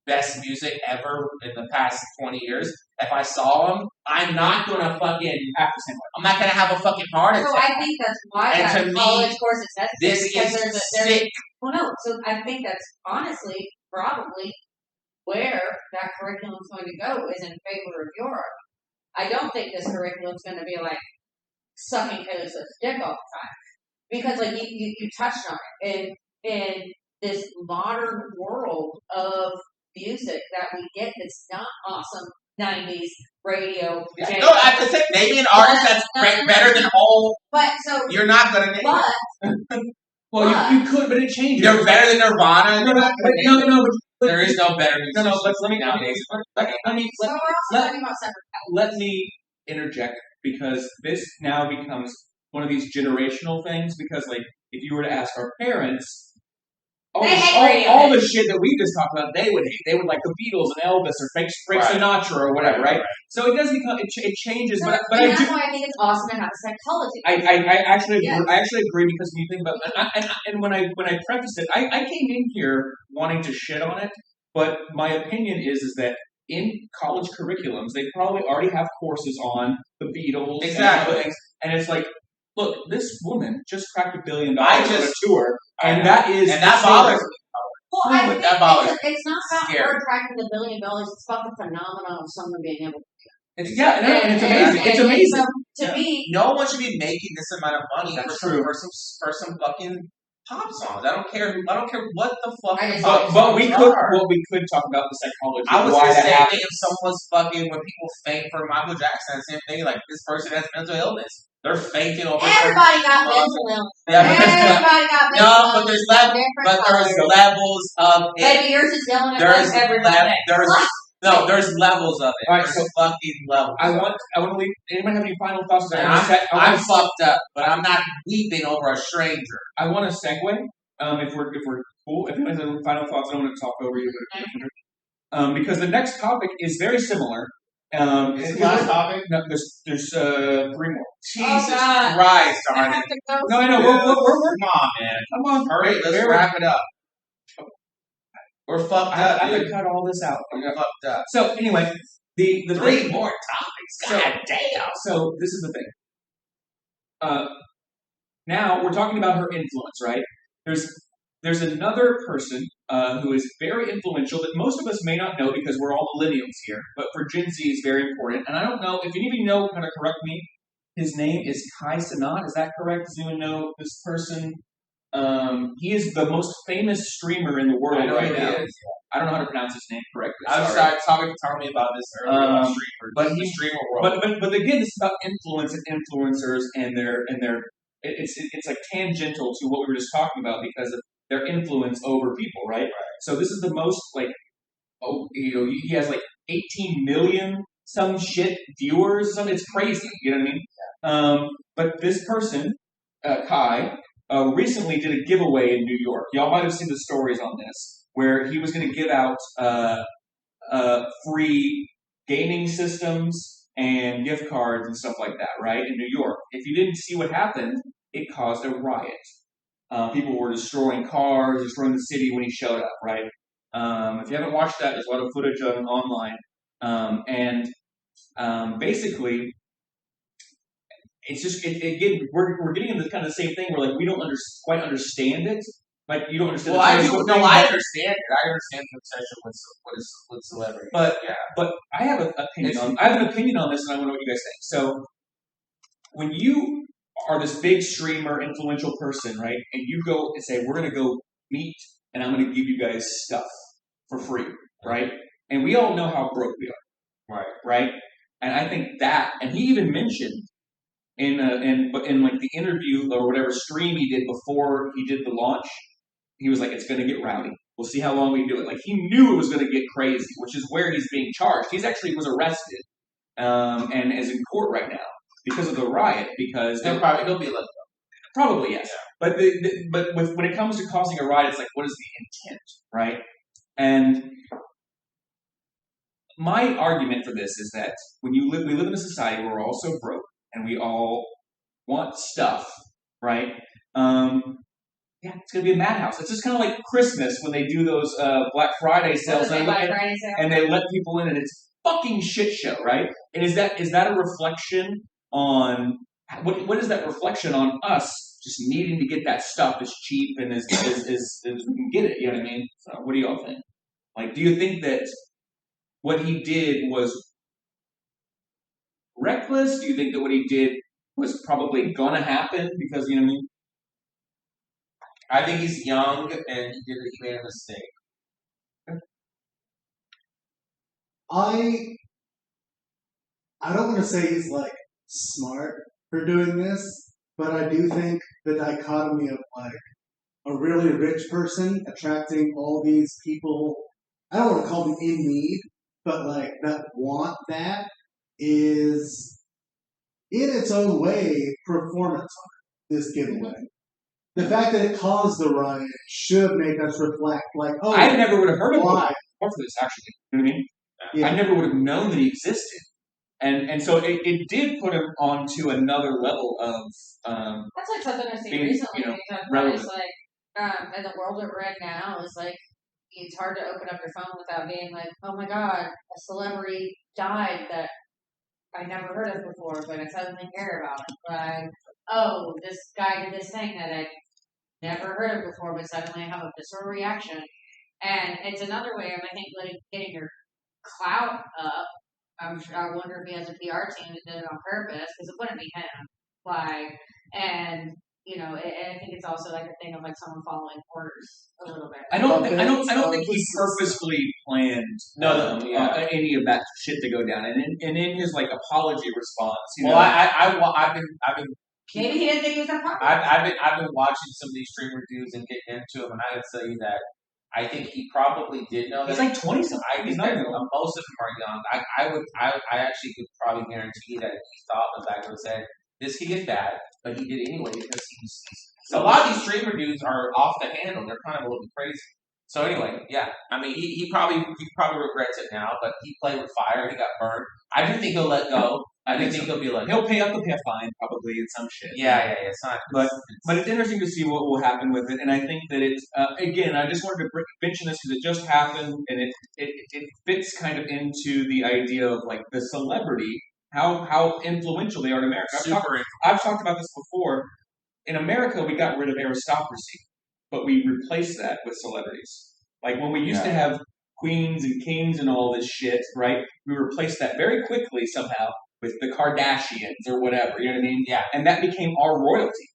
best music ever in the past 20 years, if I saw him, I'm not going to fucking have to sing. I'm not going to have a fucking heart attack. So I think that's why that college course is necessary. This is sick. Well, no. So I think that's honestly probably where that curriculum is going to go is in favor of Europe. I don't think this curriculum is going to be like sucking Taylor Swift's dick all the time. Because like you touched on it. In this modern world of music that we get that's not awesome 90s radio. Yeah. No, I have to say, maybe an artist that's better than all. But so you're not going to name it. Well, you could, but it changes. You're better than Nirvana. No, but there is no better music. No, let me nowadays. Let me interject because this now becomes one of these generational things. Because, like, if you were to ask our parents, all the shit that we just talked about, they would hate. They would like the Beatles and Elvis or Frank Sinatra or whatever, right? So it does become it changes. So, but that's why I think it's awesome to have psychology. I actually agree because when you think about that, and when I preface it, I came in here wanting to shit on it, but my opinion is that in college curriculums they probably already have courses on the Beatles, exactly, and it's like, look, this woman just cracked $1 billion on a tour, and that bothers me. Well, I think that bothers it's not about her cracking $1 billion. It's about the phenomenon of someone being able to do it. It's amazing. It's amazing. So, to me, no one should be making this amount of money for some fucking pop songs. I don't care what the fuck. But we could talk about the psychology. I was the same thing if someone was fucking when people faint for Michael Jackson. The same thing, like this person has mental illness. They're fainting over. Everybody got mental illness. Everybody got mental illness. But there's levels of it. Baby, yours is yelling at everybody. There's levels of it. All right, there's fucking levels. I want to leave. Anybody have any final thoughts? I'm fucked up, but I'm not weeping over a stranger. I want to segue. If we're cool. If anyone has any final thoughts, I don't want to talk over you. Because the next topic is very similar. Is the last topic? No, there's 3 more. Jesus Christ, darling. No, I know. We're Come on, man. Come on. Hurry, let's wrap it up. We're fucked up. I have to cut all this out. We're fucked up. So anyway, the 3 more topics. God damn. So this is the thing. Now we're talking about her influence, right? There's another person who is very influential that most of us may not know because we're all millennials here, but for Gen Z is very important. And I don't know if any of you know, kind of correct me. His name is Kai Cenat. Is that correct? Does anyone know this person? He is the most famous streamer in the world right now. I don't know how to pronounce his name correctly. I was talking to me about this earlier about streamers. But he's streamer world. But again, it's about influence and influencers and their it's like tangential to what we were just talking about because of their influence over people, right? So this is the most he has like 18 million some shit viewers. It's crazy, you know what I mean? But this person, Kai, recently did a giveaway in New York. Y'all might have seen the stories on this, where he was going to give out free gaming systems and gift cards and stuff like that, right, in New York. If you didn't see what happened, it caused a riot. People were destroying cars, destroying the city when he showed up, right? If you haven't watched that, there's a lot of footage of it online. Basically, it's just, we're getting into kind of the same thing where, like, we don't quite understand it. Like, you don't understand well, the I do. Facebook No, thing, I but- understand it. I understand the obsession with celebrities. But yeah. But I have an opinion I have an opinion on this, and I want to know what you guys think. So, when you are this big streamer, influential person, right, and you go and say, we're going to go meet, and I'm going to give you guys stuff for free, right? And we all know how broke we are, right? And I think that, and he even mentioned in like the interview or whatever stream he did before he did the launch, he was like, it's going to get rowdy. We'll see how long we do it. Like, he knew it was going to get crazy, which is where he's being charged. He's actually was arrested and is in court right now because of the riot. Because he'll be let go. Probably, yes. Yeah. But when it comes to causing a riot, it's like, what is the intent, right? And my argument for this is that when we live in a society where we're all so broke and we all want stuff, right? Yeah, it's going to be a madhouse. It's just kind of like Christmas when they do those Black Friday sales and they let people in, and it's fucking shit show, right? And is that a reflection on what is that reflection on us just needing to get that stuff as cheap and as we can get it? You know what I mean? So what do y'all think? Like, do you think that what he did was reckless? Do you think that what he did was probably gonna happen because, you know what I mean? I think he's young and he made a mistake. I don't want to say he's like smart for doing this, but I do think the dichotomy of like a really rich person attracting all these people, I don't want to call them in need, but like that want that is in its own way performance on this giveaway. The fact that it caused the riot should make us reflect, like, oh, I never would have heard of why? him for this, actually. You know what I mean? Yeah. I never would have known that he existed. And so it did put him onto another level of that's like something I've seen being, recently. you know, Because relevant. it's like in the world that we're in now, it's like it's hard to open up your phone without being like, oh my god, a celebrity died that I never heard of before, but I suddenly hear about it. Like, oh, this guy did this thing that I never heard of before, but suddenly I have a visceral reaction. And it's another way of, I think, getting your clout up. I wonder if he has a PR team that did it on purpose, because it wouldn't be him. Like, and you know, I think it's also like a thing of like someone following orders a little bit. I don't think he purposefully planned any of that shit to go down. And in his like apology response, you know, I've been maybe he didn't think he was that popular. I've been watching some of these streamer dudes and getting into them, and I would tell you that I think he probably did know that. He's like 20-something. He's not even. Most of them are young. I actually could probably guarantee that if he thought the back of his head, this could get bad, but he did it anyway because he's. So a lot of these streamer dudes are off the handle. They're kind of a little crazy. So anyway, yeah. I mean, he probably regrets it now, but he played with fire. He got burned. I do think he'll let go. I do think he'll be like he'll pay up the fine probably in some shit. Yeah. It's not. But it's interesting to see what will happen with it, and I think that it's again. I just wanted to mention this because it just happened, and it fits kind of into the idea of like the celebrity, how influential they are in America. I've talked about this before. In America, we got rid of aristocracy, but we replaced that with celebrities. Like when we used to have queens and kings and all this shit, right? We replaced that very quickly somehow with the Kardashians or whatever, you know what I mean? Yeah. And that became our royalty.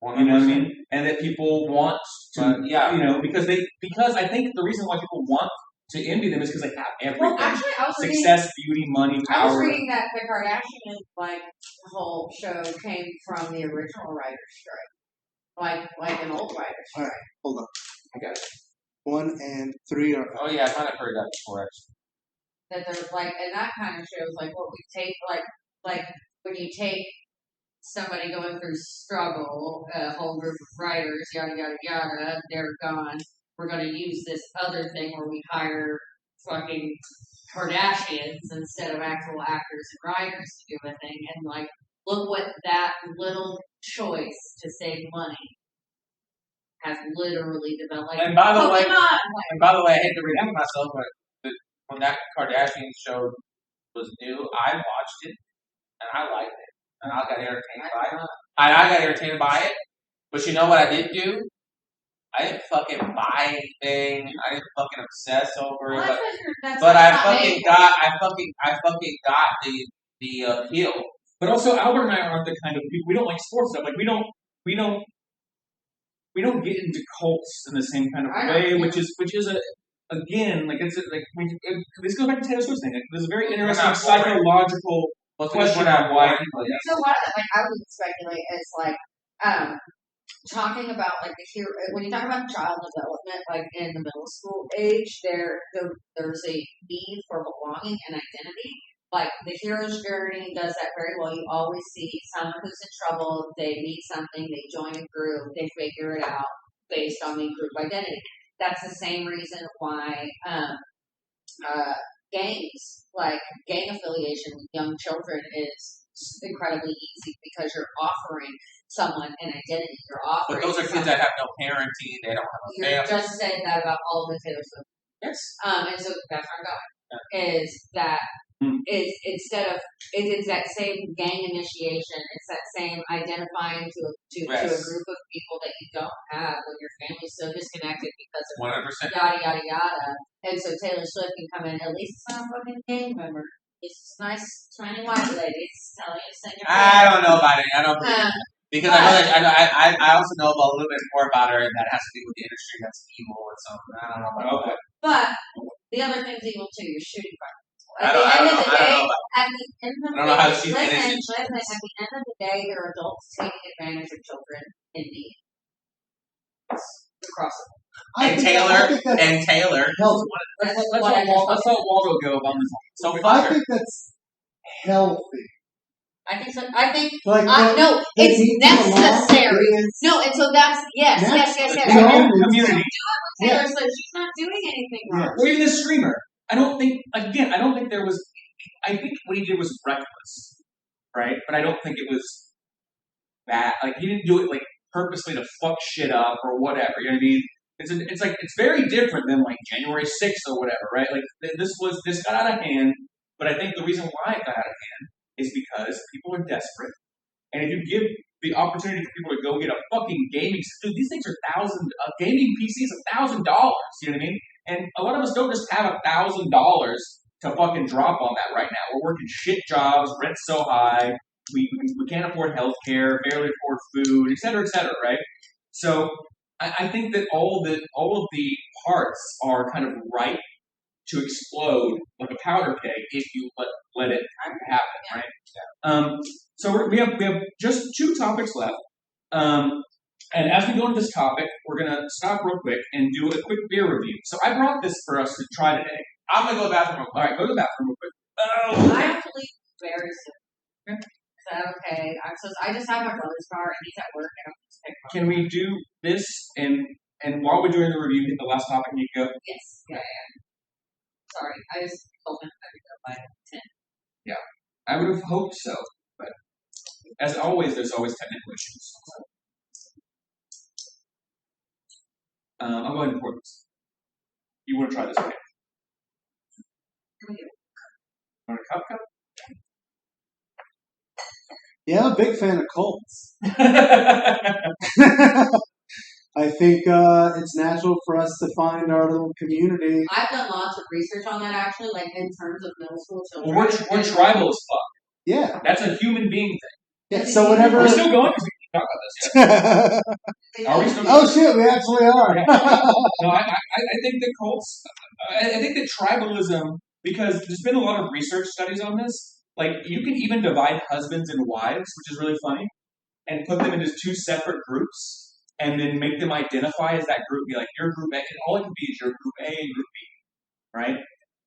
100%. You know what I mean? And that people want to, you know, because I think the reason why people want to envy them is because they have everything. Well, actually, I was success, beauty, money, power. I was reading that the Kardashian whole show came from the original writer's strike, like an old writer's strike. All right, hold on. I got it. 1 and 3 are. Oh yeah, I might have heard that before. That there's like, and that kind of shows like what we take, like when you take somebody going through struggle, a whole group of writers, yada yada yada, they're gone. We're going to use this other thing where we hire fucking Kardashians instead of actual actors and writers to do a thing. And like, look what that little choice to save money has literally developed. Like, And by the way, Pokemon! I hate to repeat myself, but when that Kardashian show was new, I watched it and I liked it, and I got entertained by it. I got entertained by it, but you know what I didn't do? I didn't fucking buy anything. I didn't fucking obsess over it. But I fucking got the appeal. But also, Albert and I aren't the kind of people. We don't like sports stuff. Like we don't get into cults in the same kind of way, which is again like it's like this goes back to Taylor Swift thing. There's a very interesting psychological question on why people. So what I would speculate is like talking about like the hero when you talk about child development, like in the middle school age, there's a need for belonging and identity. Like the hero's journey does that very well. You always see someone who's in trouble, they meet something, they join a group, they figure it out based on the group identity. That's the same reason why gangs, like gang affiliation with young children is incredibly easy because you're offering someone an identity. You're offering. But those are kids that have no parenting. They don't have a family. You're just saying that about all of the Taylor Swift. Yes. And so that's where I'm going. Is that is instead of it's that same gang initiation. It's that same identifying to a group of people that you don't have when your family's so disconnected because of 100%. yada yada yada. And so Taylor Swift can come in. At least it's not a fucking gang member. It's nice, tiny white ladies telling you to sing your I don't know about it. I don't believe it. Because I also know about a little bit more about her that has to do with the industry that's evil or something. I don't know about that. But the other thing's evil too. You're shooting fire. I don't know how she's listen, innocent. at the end of the day, there are adults taking advantage of children in need. Across the And Taylor. Let's let Waldo go on this. So I think that's healthy. I think so. I think Like, no, it's necessary. No, and so that's yes. Community. Taylor says she's not doing anything wrong. Or even the streamer. I don't think there was. I think what he did was reckless, right? But I don't think it was that. Like he didn't do it like purposely to fuck shit up or whatever. You know what I mean? It's very different than like January 6th or whatever, right? Like this got out of hand. But I think the reason why it got out of hand is because people are desperate, and if you give the opportunity for people to go get a fucking gaming system, these things are a gaming PC is $1,000. You know what I mean? And a lot of us don't just have $1,000 to fucking drop on that right now. We're working shit jobs, rent's so high, we can't afford healthcare, barely afford food, et cetera, right? So I think that all of the parts are kind of ripe to explode like a powder keg if you let it happen, right? So we have just 2 topics left. And as we go into this topic, we're going to stop real quick and do a quick beer review. So I brought this for us to try today. I'm going to go to the bathroom real quick. All right, go to the bathroom real quick. Oh. I have to leave very soon. Okay. Is that okay? I just have my brother's car and he's at work and I'm just picking Can we do this and while we're doing the review, hit the last topic and you go? Yes. Yeah. Sorry, I just told him I could go by 10. Yeah, I would have hoped so, but as always, there's always technical issues. I'll go ahead and pour this. You want to try this one? Want a cup? Yeah, I'm a big fan of cults. I think it's natural for us to find our little community. I've done lots of research on that actually, like in terms of middle school children. Well, we're tribal as fuck. Yeah. That's a human being thing. Yeah, so whenever... We're still going because we can talk about this. Yeah. Are we still going? Oh shit, we actually are. No, I think that cults, I think that tribalism, because there's been a lot of research studies on this, like you can even divide husbands and wives, which is really funny, and put them into 2 separate groups, and then make them identify as that group, be like, you're group A, and all it can be is your group A and group B, right?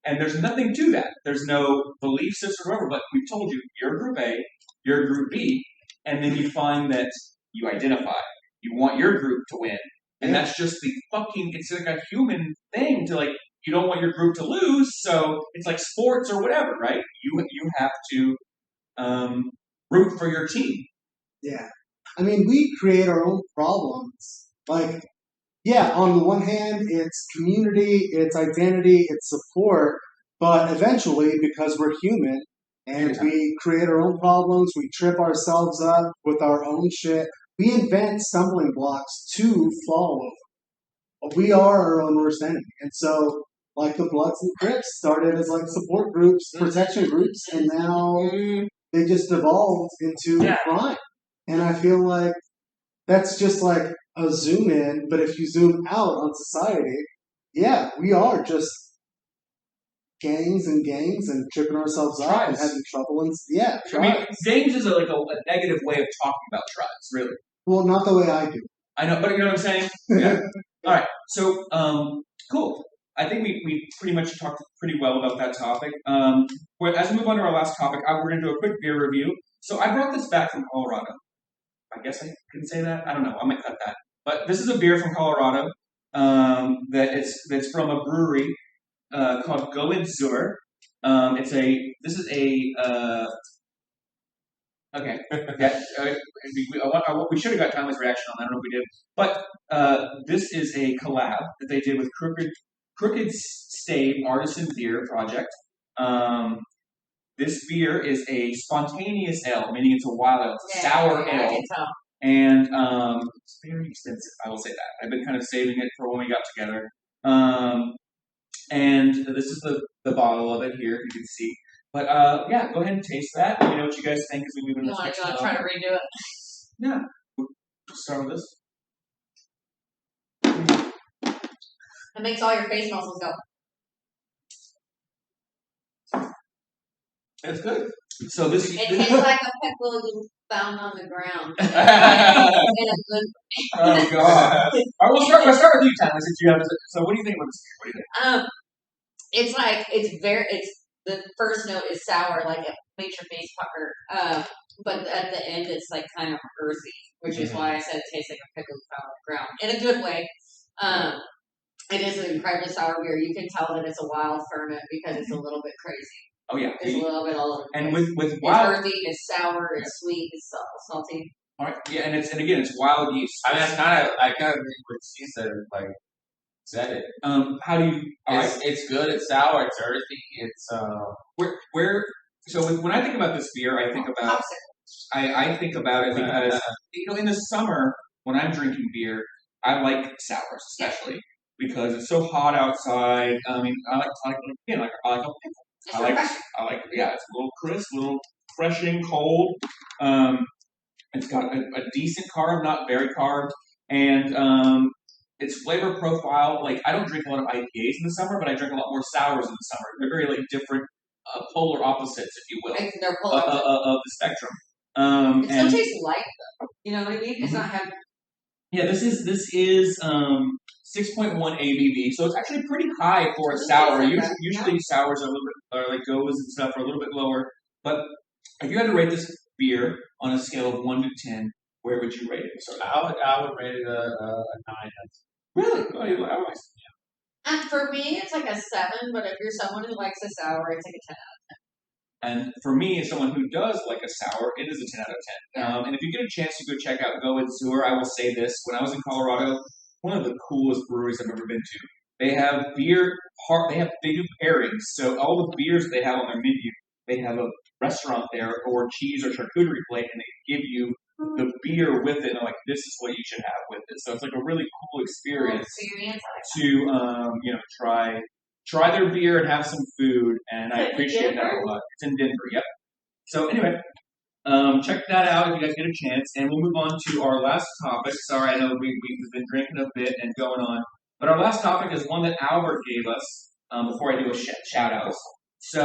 And there's nothing to that. There's no belief system or whatever, but we've told you, you're group A, you're group B, and then you find that you identify. You want your group to win. And that's just the it's like a human thing to like, you don't want your group to lose, so it's like sports or whatever, right? You have to root for your team. Yeah. I mean, we create our own problems. Like, yeah, on the one hand, it's community, it's identity, it's support, but eventually, because we're human and we create our own problems, we trip ourselves up with our own shit, we invent stumbling blocks to fall over. We are our own worst enemy. And so, like the Bloods and Crips started as like support groups, protection groups, and now they just evolved into crime. And I feel like that's just like a zoom in, but if you zoom out on society, yeah, we are just gangs and tripping ourselves up and having trouble. And I mean, gangs is like a negative way of talking about tribes, really. Well, not the way I do. I know, but you know what I'm saying? Yeah. All right. So, cool. I think we pretty much talked pretty well about that topic. As we move on to our last topic, we're going to do a quick beer review. So I brought this back from Colorado. I guess I couldn't say that. I don't know. I might cut that. But this is a beer from Colorado that's from a brewery called Goed Zuur. Okay. Yeah. We should have got Tommy's reaction on that. I don't know if we did. But this is a collab that they did with Crooked Stave Artisan Beer Project. This beer is a spontaneous ale, meaning it's a wild ale. It's a sour ale. And it's very expensive, I will say that. I've been kind of saving it for when we got together. And this is the bottle of it here, you can see. But yeah, go ahead and taste that. Let me know what you guys think as we move into this next You want to try to redo it? Yeah. We'll start with this. It makes all your face muscles go. It's good. So this tastes like a pickle you found on the ground. Oh God! All right, we'll start with you, Tyler. Since you have so, what do you think about this? What do you think? It's like the first note is sour, like it makes your face pucker. But at the end, it's like kind of earthy, which is why I said it tastes like a pickle you found on the ground in a good way. It is an incredibly sour beer. You can tell that it's a wild ferment because it's a little bit crazy. Oh yeah, it's a little bit all over. And with wild, it's earthy, it's sour, it's sweet, it's salty. All right, yeah, and again, it's wild yeast. I mean, I kind of agree with she said it. How do you? It's good. It's sour. It's earthy. It's where. So when I think about this beer, I think about I think about it because in the summer when I'm drinking beer, I like sours especially because it's so hot outside. I mean, I like a pickle. I like it's a little crisp, a little refreshing, cold. It's got a decent carb, not very carb, and its flavor profile. Like I don't drink a lot of IPAs in the summer, but I drink a lot more sours in the summer. They're very like different, polar opposites, if you will, they're polar of the spectrum. It still tastes light, though. You know what I mean? It's not heavy. Yeah, this is 6.1 ABV, so it's actually pretty high for a sour. Usually sours are a little bit, like goes and stuff, are a little bit lower. But if you had to rate this beer on a scale of 1 to 10, where would you rate it? I would rate it a 9. Really? Oh, you like it? And for me, it's like a 7. But if you're someone who likes a sour, it's like a 10 out of 10. And for me, as someone who does like a sour, it is a 10 out of 10. Yeah. And if you get a chance to go check out Goed Zuur, I will say this. When I was in Colorado, one of the coolest breweries I've ever been to. They have they do pairings. So all the beers they have on their menu, they have a restaurant there or cheese or charcuterie plate, and they give you the beer with it. And like, this is what you should have with it. So it's like a really cool experience to try their beer and have some food, and I appreciate that a lot. It's in Denver, yep. So anyway, check that out if you guys get a chance, and we'll move on to our last topic. Sorry, I know we've been drinking a bit and going on, but our last topic is one that Albert gave us before I do a shout-outs. So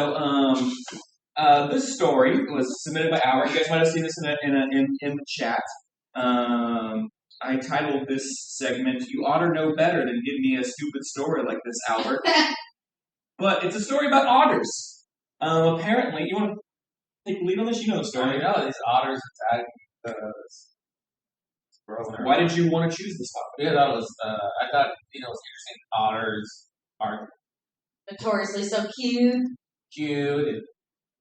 this story was submitted by Albert. You guys might have seen this in the chat. I titled this segment, "You Oughter Know Better Than Give Me a Stupid Story Like This, Albert." But it's a story about otters. Apparently, you want to take the lead on this? You know the story. I know these otters attacked Why did you want to choose this topic? Because I thought it was interesting. Otters are Notoriously so cute. cute and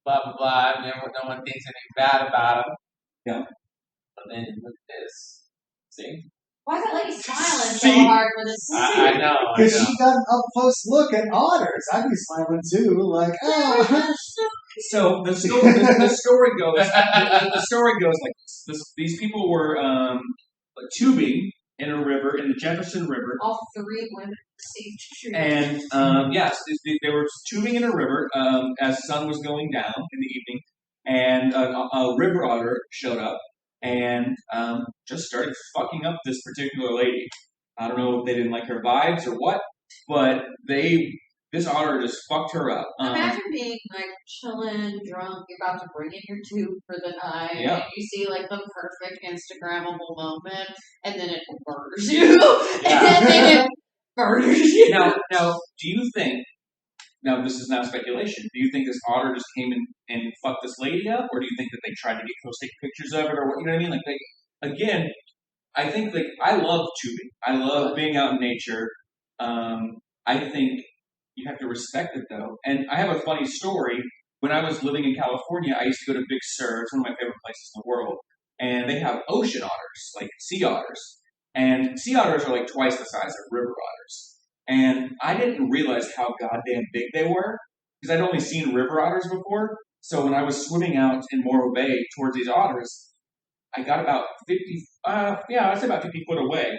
blah blah blah. No one thinks anything bad about them. Yeah. But then look at this. See? Why is that lady smiling so See? hard with this? I know. Because she got an up close look at otters. I'd be smiling too, like, oh. So the story goes. The story goes like this. These people were tubing in a river, in the Jefferson River. All three women received And yes, they were tubing in a river as the sun was going down in the evening, and a river otter showed up and just started fucking up this particular lady. I don't know if they didn't like her vibes or what, but this otter just fucked her up. Imagine being like chilling, drunk, you're about to bring in your tube for the night, Yeah. and you see like the perfect Instagrammable moment, and then it murders you, Yeah. and then it murders you. Now, do you think? Now, this is now speculation. Do you think this otter just came in and fucked this lady up, or do you think that they tried to get close, take pictures of it, or what? You know what I mean? Like, again, I think I love tubing. I love being out in nature. I think you have to respect it though. And I have a funny story. When I was living in California, I used to go to Big Sur. It's one of my favorite places in the world. And they have ocean otters, like sea otters. And sea otters are like twice the size of river otters. And I didn't realize how goddamn big they were because I'd only seen river otters before. So when I was swimming out in Morro Bay towards these otters, I got about 50, I'd say about 50 foot away.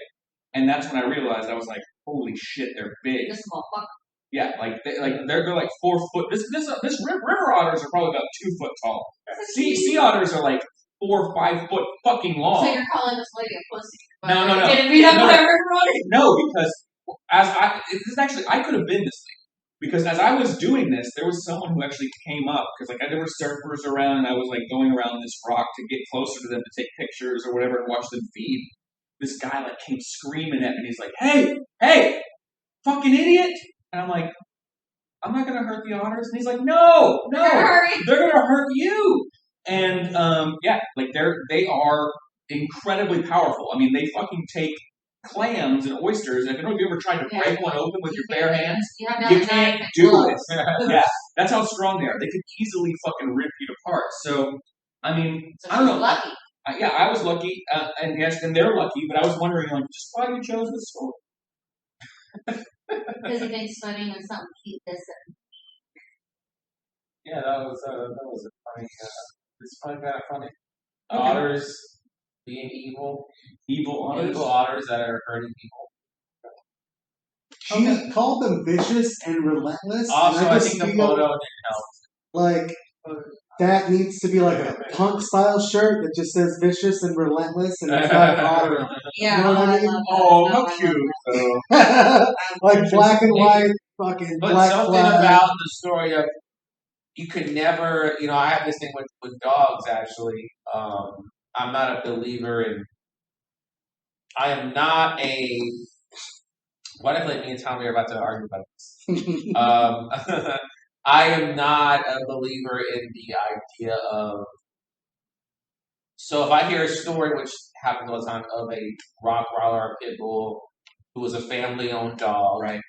And that's when I realized, I was like, holy shit, they're big. This motherfucker. Yeah, they're like 4 foot. This river otters are probably about 2 foot tall. Sea otters are like 4 or 5 foot fucking long. So you're calling this lady a pussy? No. Getting beat up by a river otter? No, because I could have been this thing. Because as I was doing this, there was someone who actually came up because there were surfers around, and I was like going around this rock to get closer to them to take pictures or whatever and watch them feed. This guy like came screaming at me. And he's like, "Hey, fucking idiot!" And I'm like, "I'm not gonna hurt the otters." And he's like, "No, they're gonna hurt you." And they are incredibly powerful. I mean, they fucking take clams and oysters. And if you ever tried to break one open with your bare hands, you can't do it. Yeah, that's how strong they are. They could easily fucking rip you apart. So, I mean, I don't know. Lucky. I was lucky, and yes, and they're lucky. But I was wondering, like, just why you chose this story. Because he thinks swimming is something cute. Yeah, that was a funny. It's kind of funny. Okay. Otters being evil otters that are hurting people. She called them vicious and relentless. Also, and I think the photo didn't help. Like, that needs to be like a punk style shirt that just says vicious and relentless, and it's got an otter on it. Yeah, You know what I mean? Oh, how cute! Like black and white, fucking But black something flag. about the story of you could never, I have this thing with dogs actually. I'm not a believer in. I am not a. What if like me and Tommy are about to argue about this? I am not a believer in the idea of. So if I hear a story, which happens all the time, of a Rottweiler or pit bull who was a family-owned dog, Right.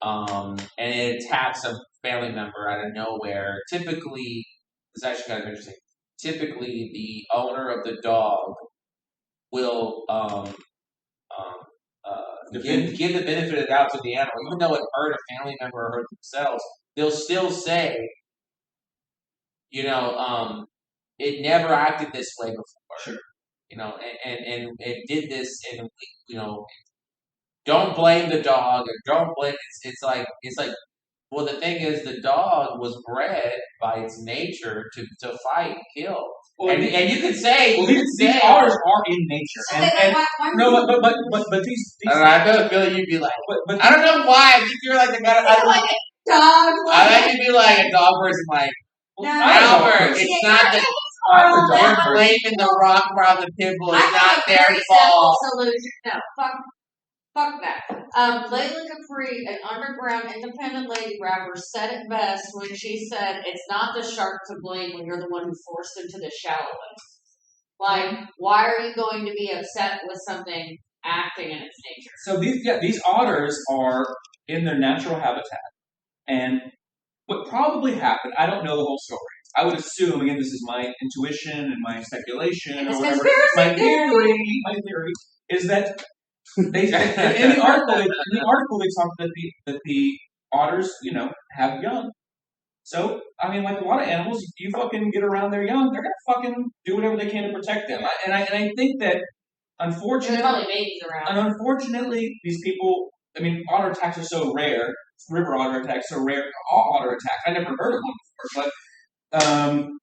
And it attacks a family member out of nowhere. Typically, it's actually kind of interesting. Typically, the owner of the dog will give the benefit of the doubt to the animal, even though it hurt a family member or hurt themselves. They'll still say, it never acted this way before. Sure. And it did this, and don't blame the dog, or don't blame. It's like. Well, the thing is, the dog was bred by its nature to fight and kill. Well, and you could say, these otters are in nature, but these. I feel like you'd be like, but I don't know why. I think you're like the guy. Like a dog. I like to be like a dog person, like Albert. It's not the. You're blaming the Rottweiler, the pit bull. It's not their fault. Solution. No, fuck that. Layla Capri, an underground independent lady rapper, said it best when she said, "It's not the shark to blame when you're the one who forced him to the shallow end." Like, why are you going to be upset with something acting in its nature? So these otters are in their natural habitat, and what probably happened, I don't know the whole story. I would assume, again, this is my intuition and my speculation or whatever. My theory is that they in the article they talk that the otters, have young. So, I mean, like a lot of animals, you fucking get around their young, they're gonna fucking do whatever they can to protect them. And I think that, There's unfortunately, probably babies around. and unfortunately, these people, I mean, otter attacks are so rare. River otter attacks are rare. All otter attacks, I never heard of one before, but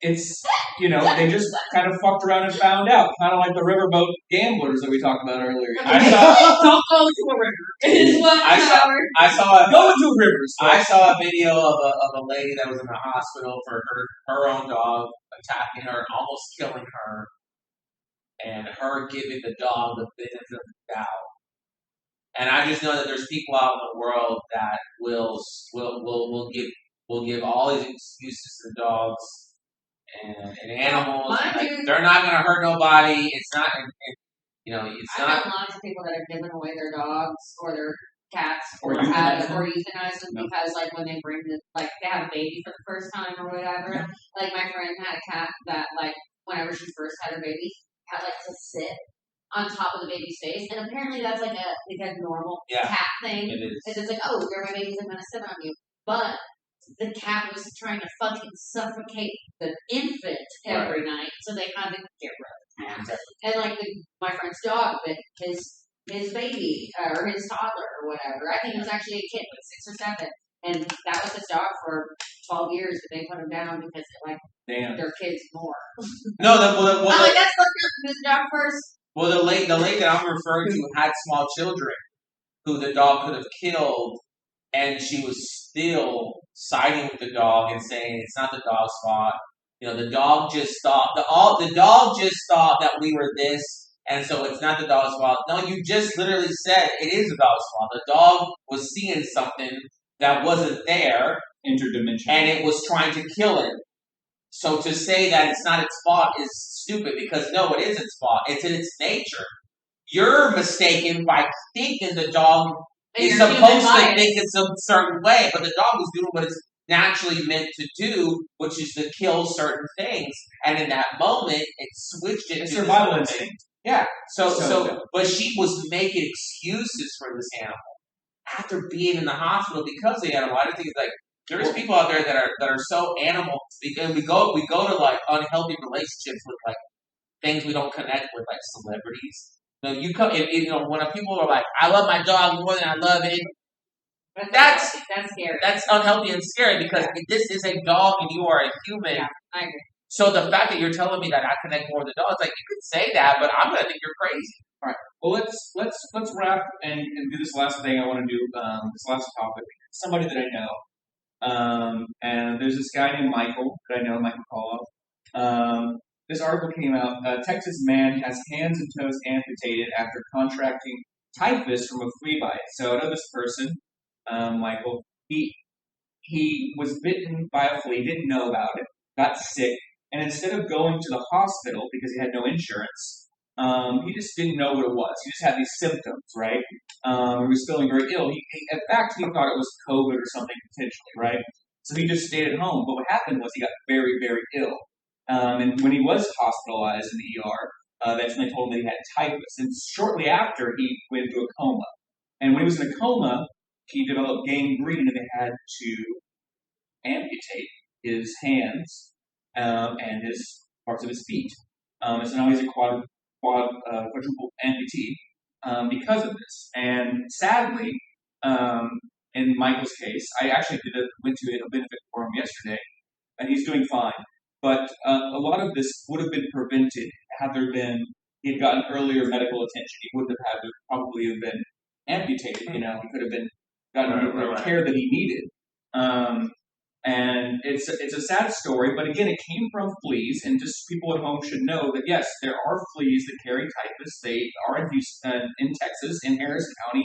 it's, they just kind of fucked around and found out, kind of like the riverboat gamblers that we talked about earlier. Don't go to a river. Is what I saw Go into rivers. I saw a video of a lady that was in the hospital for her own dog attacking her, almost killing her, and her giving the dog the benefit of the doubt. And I just know that there's people out in the world that will give all these excuses to dogs and animals. Like, they're not going to hurt nobody. It's not. It's I not. know lots of people that have given away their dogs or their cats Or euthanized euthanized them No. because, like, when they bring they have a baby for the first time or whatever. Yeah. Like, my friend had a cat that, like, whenever she first had her baby, had, like, to sit on top of the baby's face, and apparently that's like a normal cat thing. It is. It's just like, oh, you're my baby, I'm gonna sit on you. But the cat was trying to fucking suffocate the infant every night, so they had to get rid of the cat. Exactly. And like my friend's dog bit his baby or his toddler or whatever. I think it was actually a kid, like 6 or 7, and that was his dog for 12 years. But they put him down because they like their kids more. No, I'm like, that's fucked up. His dog first. Well, the lady that I'm referring to had small children who the dog could have killed, and she was still siding with the dog and saying it's not the dog's fault. The dog just thought the dog just thought that we were this, and so it's not the dog's fault. No, you just literally said it is the dog's fault. The dog was seeing something that wasn't there, interdimensional, and it was trying to kill it. So to say that it's not its fault is stupid because no, it is its fault. It's in its nature. You're mistaken by thinking the dog is supposed to think it's a certain way, but the dog is doing what it's naturally meant to do, which is to kill certain things. And in that moment, it switched it it's to survival instinct. Yeah. But she was making excuses for this animal after being in the hospital because of the animal. I don't think it's like. There's people out there that are so animal, and we go to like unhealthy relationships with like things we don't connect with, like celebrities. When people are like, "I love my dog more than I love it," that's scary. That's unhealthy and scary because this is a dog and you are a human. Yeah, I agree. So the fact that you're telling me that I connect more with the dog, it's like you could say that, but I'm gonna think you're crazy. All right. Well, let's wrap and do this last thing I want to do. This last topic. Somebody that I know. And there's this guy named Michael that I know, Michael Koloff. This article came out. A Texas man has hands and toes amputated after contracting typhus from a flea bite. So I know this person, Michael. He was bitten by a flea, didn't know about it, got sick, and instead of going to the hospital because he had no insurance, he just didn't know what it was. He just had these symptoms, right? He was feeling very ill. In fact, he thought it was COVID or something potentially, right? So he just stayed at home. But what happened was he got very, very ill. And when he was hospitalized in the ER, that's when they told him that he had typhus. And shortly after, he went into a coma. And when he was in a coma, he developed gangrene, and they had to amputate his hands and his parts of his feet. And so now he's a quadruple amputee because of this. And sadly, in Michael's case, I actually went to a benefit for him yesterday, and he's doing fine. But a lot of this would have been prevented had he had gotten earlier medical attention. He wouldn't have had to probably have been amputated. He could have been gotten the care that he needed. And it's a sad story, but again, it came from fleas, and just people at home should know that yes, there are fleas that carry typhus. They are in Houston, in Texas, in Harris County,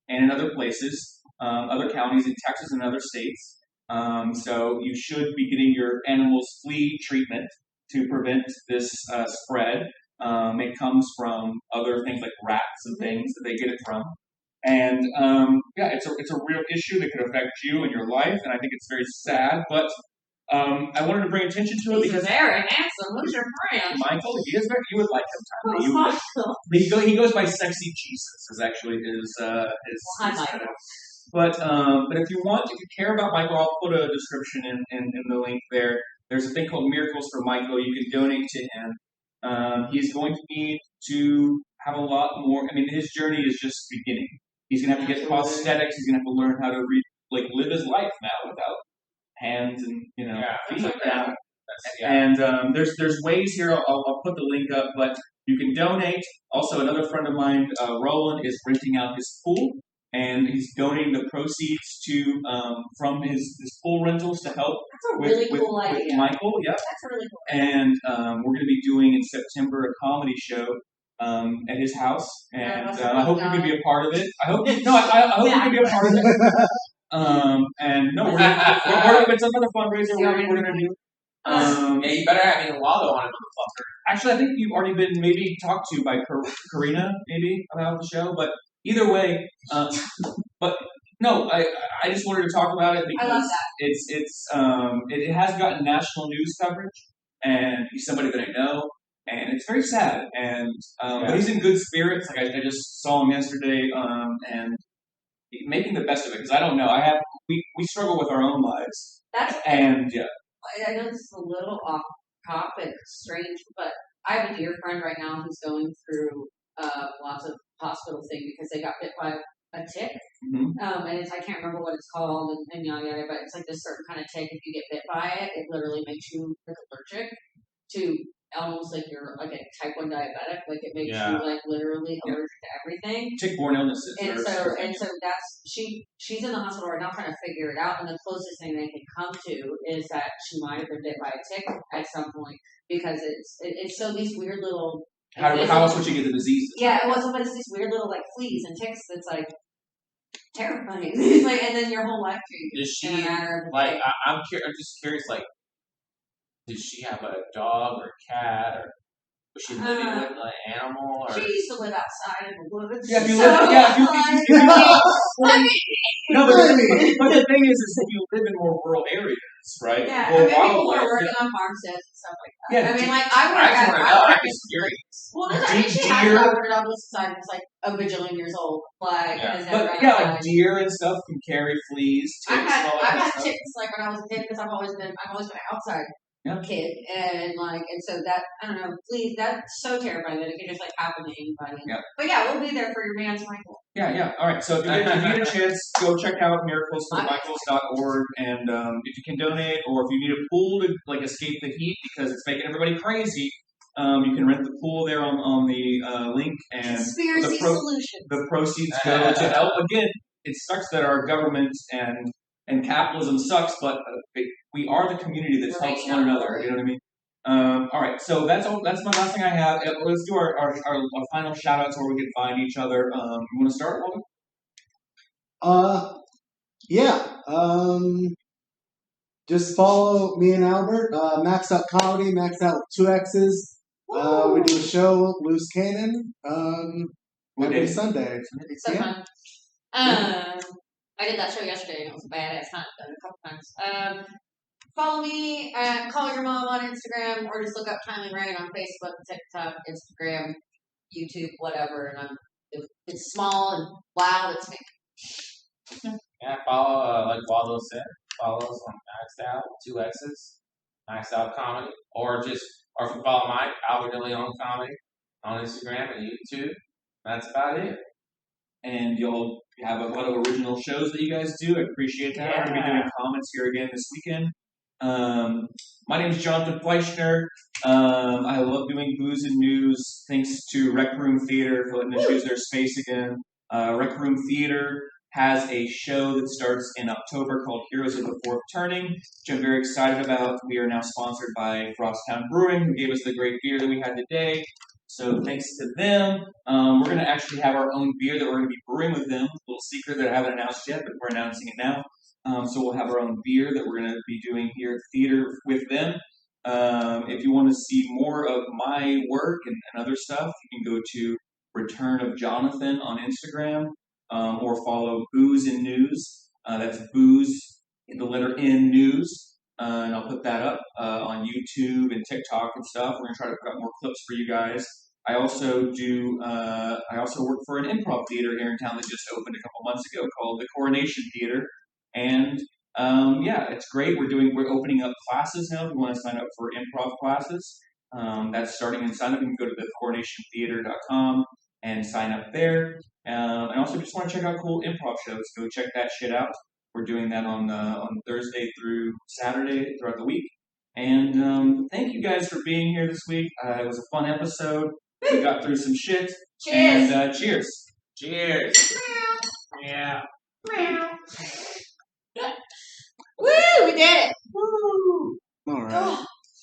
and in other places, other counties in Texas and other states. So you should be getting your animal's flea treatment to prevent this spread. It comes from other things like rats and things that they get it from. And it's a real issue that could affect you and your life, and I think it's very sad. But I wanted to bring attention to it because very handsome. Who's your friend? Michael, he is very. You would like him, Who's Tommy. Michael? He goes by Sexy Jesus. Is actually his. Hi, Michael. But if you care about Michael, I'll put a description in the link there. There's a thing called Miracles for Michael. You can donate to him. He's going to need to have a lot more. I mean, his journey is just beginning. He's going to have to get prosthetics. He's going to have to learn how to live his life now without hands and feet. And there's ways here. I'll put the link up, but you can donate. Also, another friend of mine, Roland, is renting out his pool, and he's donating the proceeds to from his pool rentals to help with Michael. Yeah, that's a really cool. And we're going to be doing in September a comedy show. At his house, and I hope you can be a part of it. I hope you can be a part of it. It's another fundraiser we're gonna do. You better have me and Waldo on it, motherfucker. Actually, I think you've already been maybe talked to by Karina maybe about the show, but either way, but no, I just wanted to talk about it because it has gotten national news coverage, and he's somebody that I know. And it's very sad, but he's in good spirits. Like I just saw him yesterday, and making the best of it. Because I don't know, we struggle with our own lives. I know this is a little off topic, strange, but I have a dear friend right now who's going through lots of hospital things because they got bit by a tick, and I can't remember what it's called and yada yada, but it's like this certain kind of tick. If you get bit by it, it literally makes you allergic to. Almost like you're like a type 1 diabetic, like it makes you like literally allergic to everything. Tick-borne illnesses. And so that's she's in the hospital right now trying to figure it out, and the closest thing they can come to is that she might have been bit by a tick at some point because it's so these weird little. How else would you get the disease? Yeah, it wasn't, but it's these weird little like fleas and ticks that's like terrifying. It's like, and then your whole life changes. Is she I'm just curious, like. Did she have a dog or a cat, or was she living with an animal? Or? She used to live outside in the woods. Yeah, if you live, no, but the thing is if you live in more rural areas, right? Yeah, well, people are working on farmsteads and stuff like that. Yeah, I mean, like I'm just curious. Well, she has covered it on the side. It's like a bajillion years old. Like, like deer and stuff can carry fleas. I've had ticks like when I was a kid because I've always been outside. Kid and so that I don't know, please, that's so terrifying that it can just happen to anybody. Yeah. But we'll be there for your man's Michael. Yeah. All right. So if you get a chance, go check out miraclesformichaels.org, and if you can donate, or if you need a pool to escape the heat because it's making everybody crazy, you can rent the pool there on the link, and Conspiracy solution. The proceeds go to help. Again, it sucks that our government and capitalism sucks, but we are the community that helps one another. You know what I mean? All right, so that's all. That's my last thing I have. Let's do our final shout-outs where we can find each other. You want to start, Waldo? Just follow me and Albert. Maxed Out Comedy, Maxed Out with 2 X's. We do a show, Loose Cannon, every Sunday. So fun. I did that show yesterday, and it was a badass time. Done it a couple times. Follow me at Call Your Mom on Instagram, or just look up Time and Rain on Facebook, TikTok, Instagram, YouTube, whatever. And it's small and loud. It's me. Yeah, follow like Waldo said. Follow us on Maxed Out 2 X's, Maxed Out Comedy, or if you follow Mike Albert DeLeon Comedy on Instagram and YouTube. That's about it. And you'll have a lot of original shows that you guys do. I appreciate that. We're going to be doing comments here again this weekend. My name is Jonathan Fleissner. I love doing booze and news. Thanks to Rec Room Theater for letting us use their space again. Rec Room Theater has a show that starts in October called Heroes of the Fourth Turning, which I'm very excited about. We are now sponsored by Frosttown Brewing, who gave us the great beer that we had today. So thanks to them. We're going to actually have our own beer that we're going to be brewing with them. A little secret that I haven't announced yet, but we're announcing it now. So we'll have our own beer that we're going to be doing here at the theater with them. If you want to see more of my work and other stuff, you can go to Return of Jonathan on Instagram, or follow Booze and News. That's Booze, the letter N News. And I'll put that up on YouTube and TikTok and stuff. We're gonna try to put up more clips for you guys. I also do. I also work for an improv theater here in town that just opened a couple months ago called the Coronation Theater, and yeah, it's great. We're opening up classes now. If you want to sign up for improv classes, that's starting in sign up. You can go to thecoronationtheater.com and sign up there. And also, just want to check out cool improv shows. Go check that shit out. We're doing that on Thursday through Saturday throughout the week. And thank you guys for being here this week. It was a fun episode. We got through some shit. Cheers. And cheers. Cheers. Yeah. Woo! We did it. All right. Oh.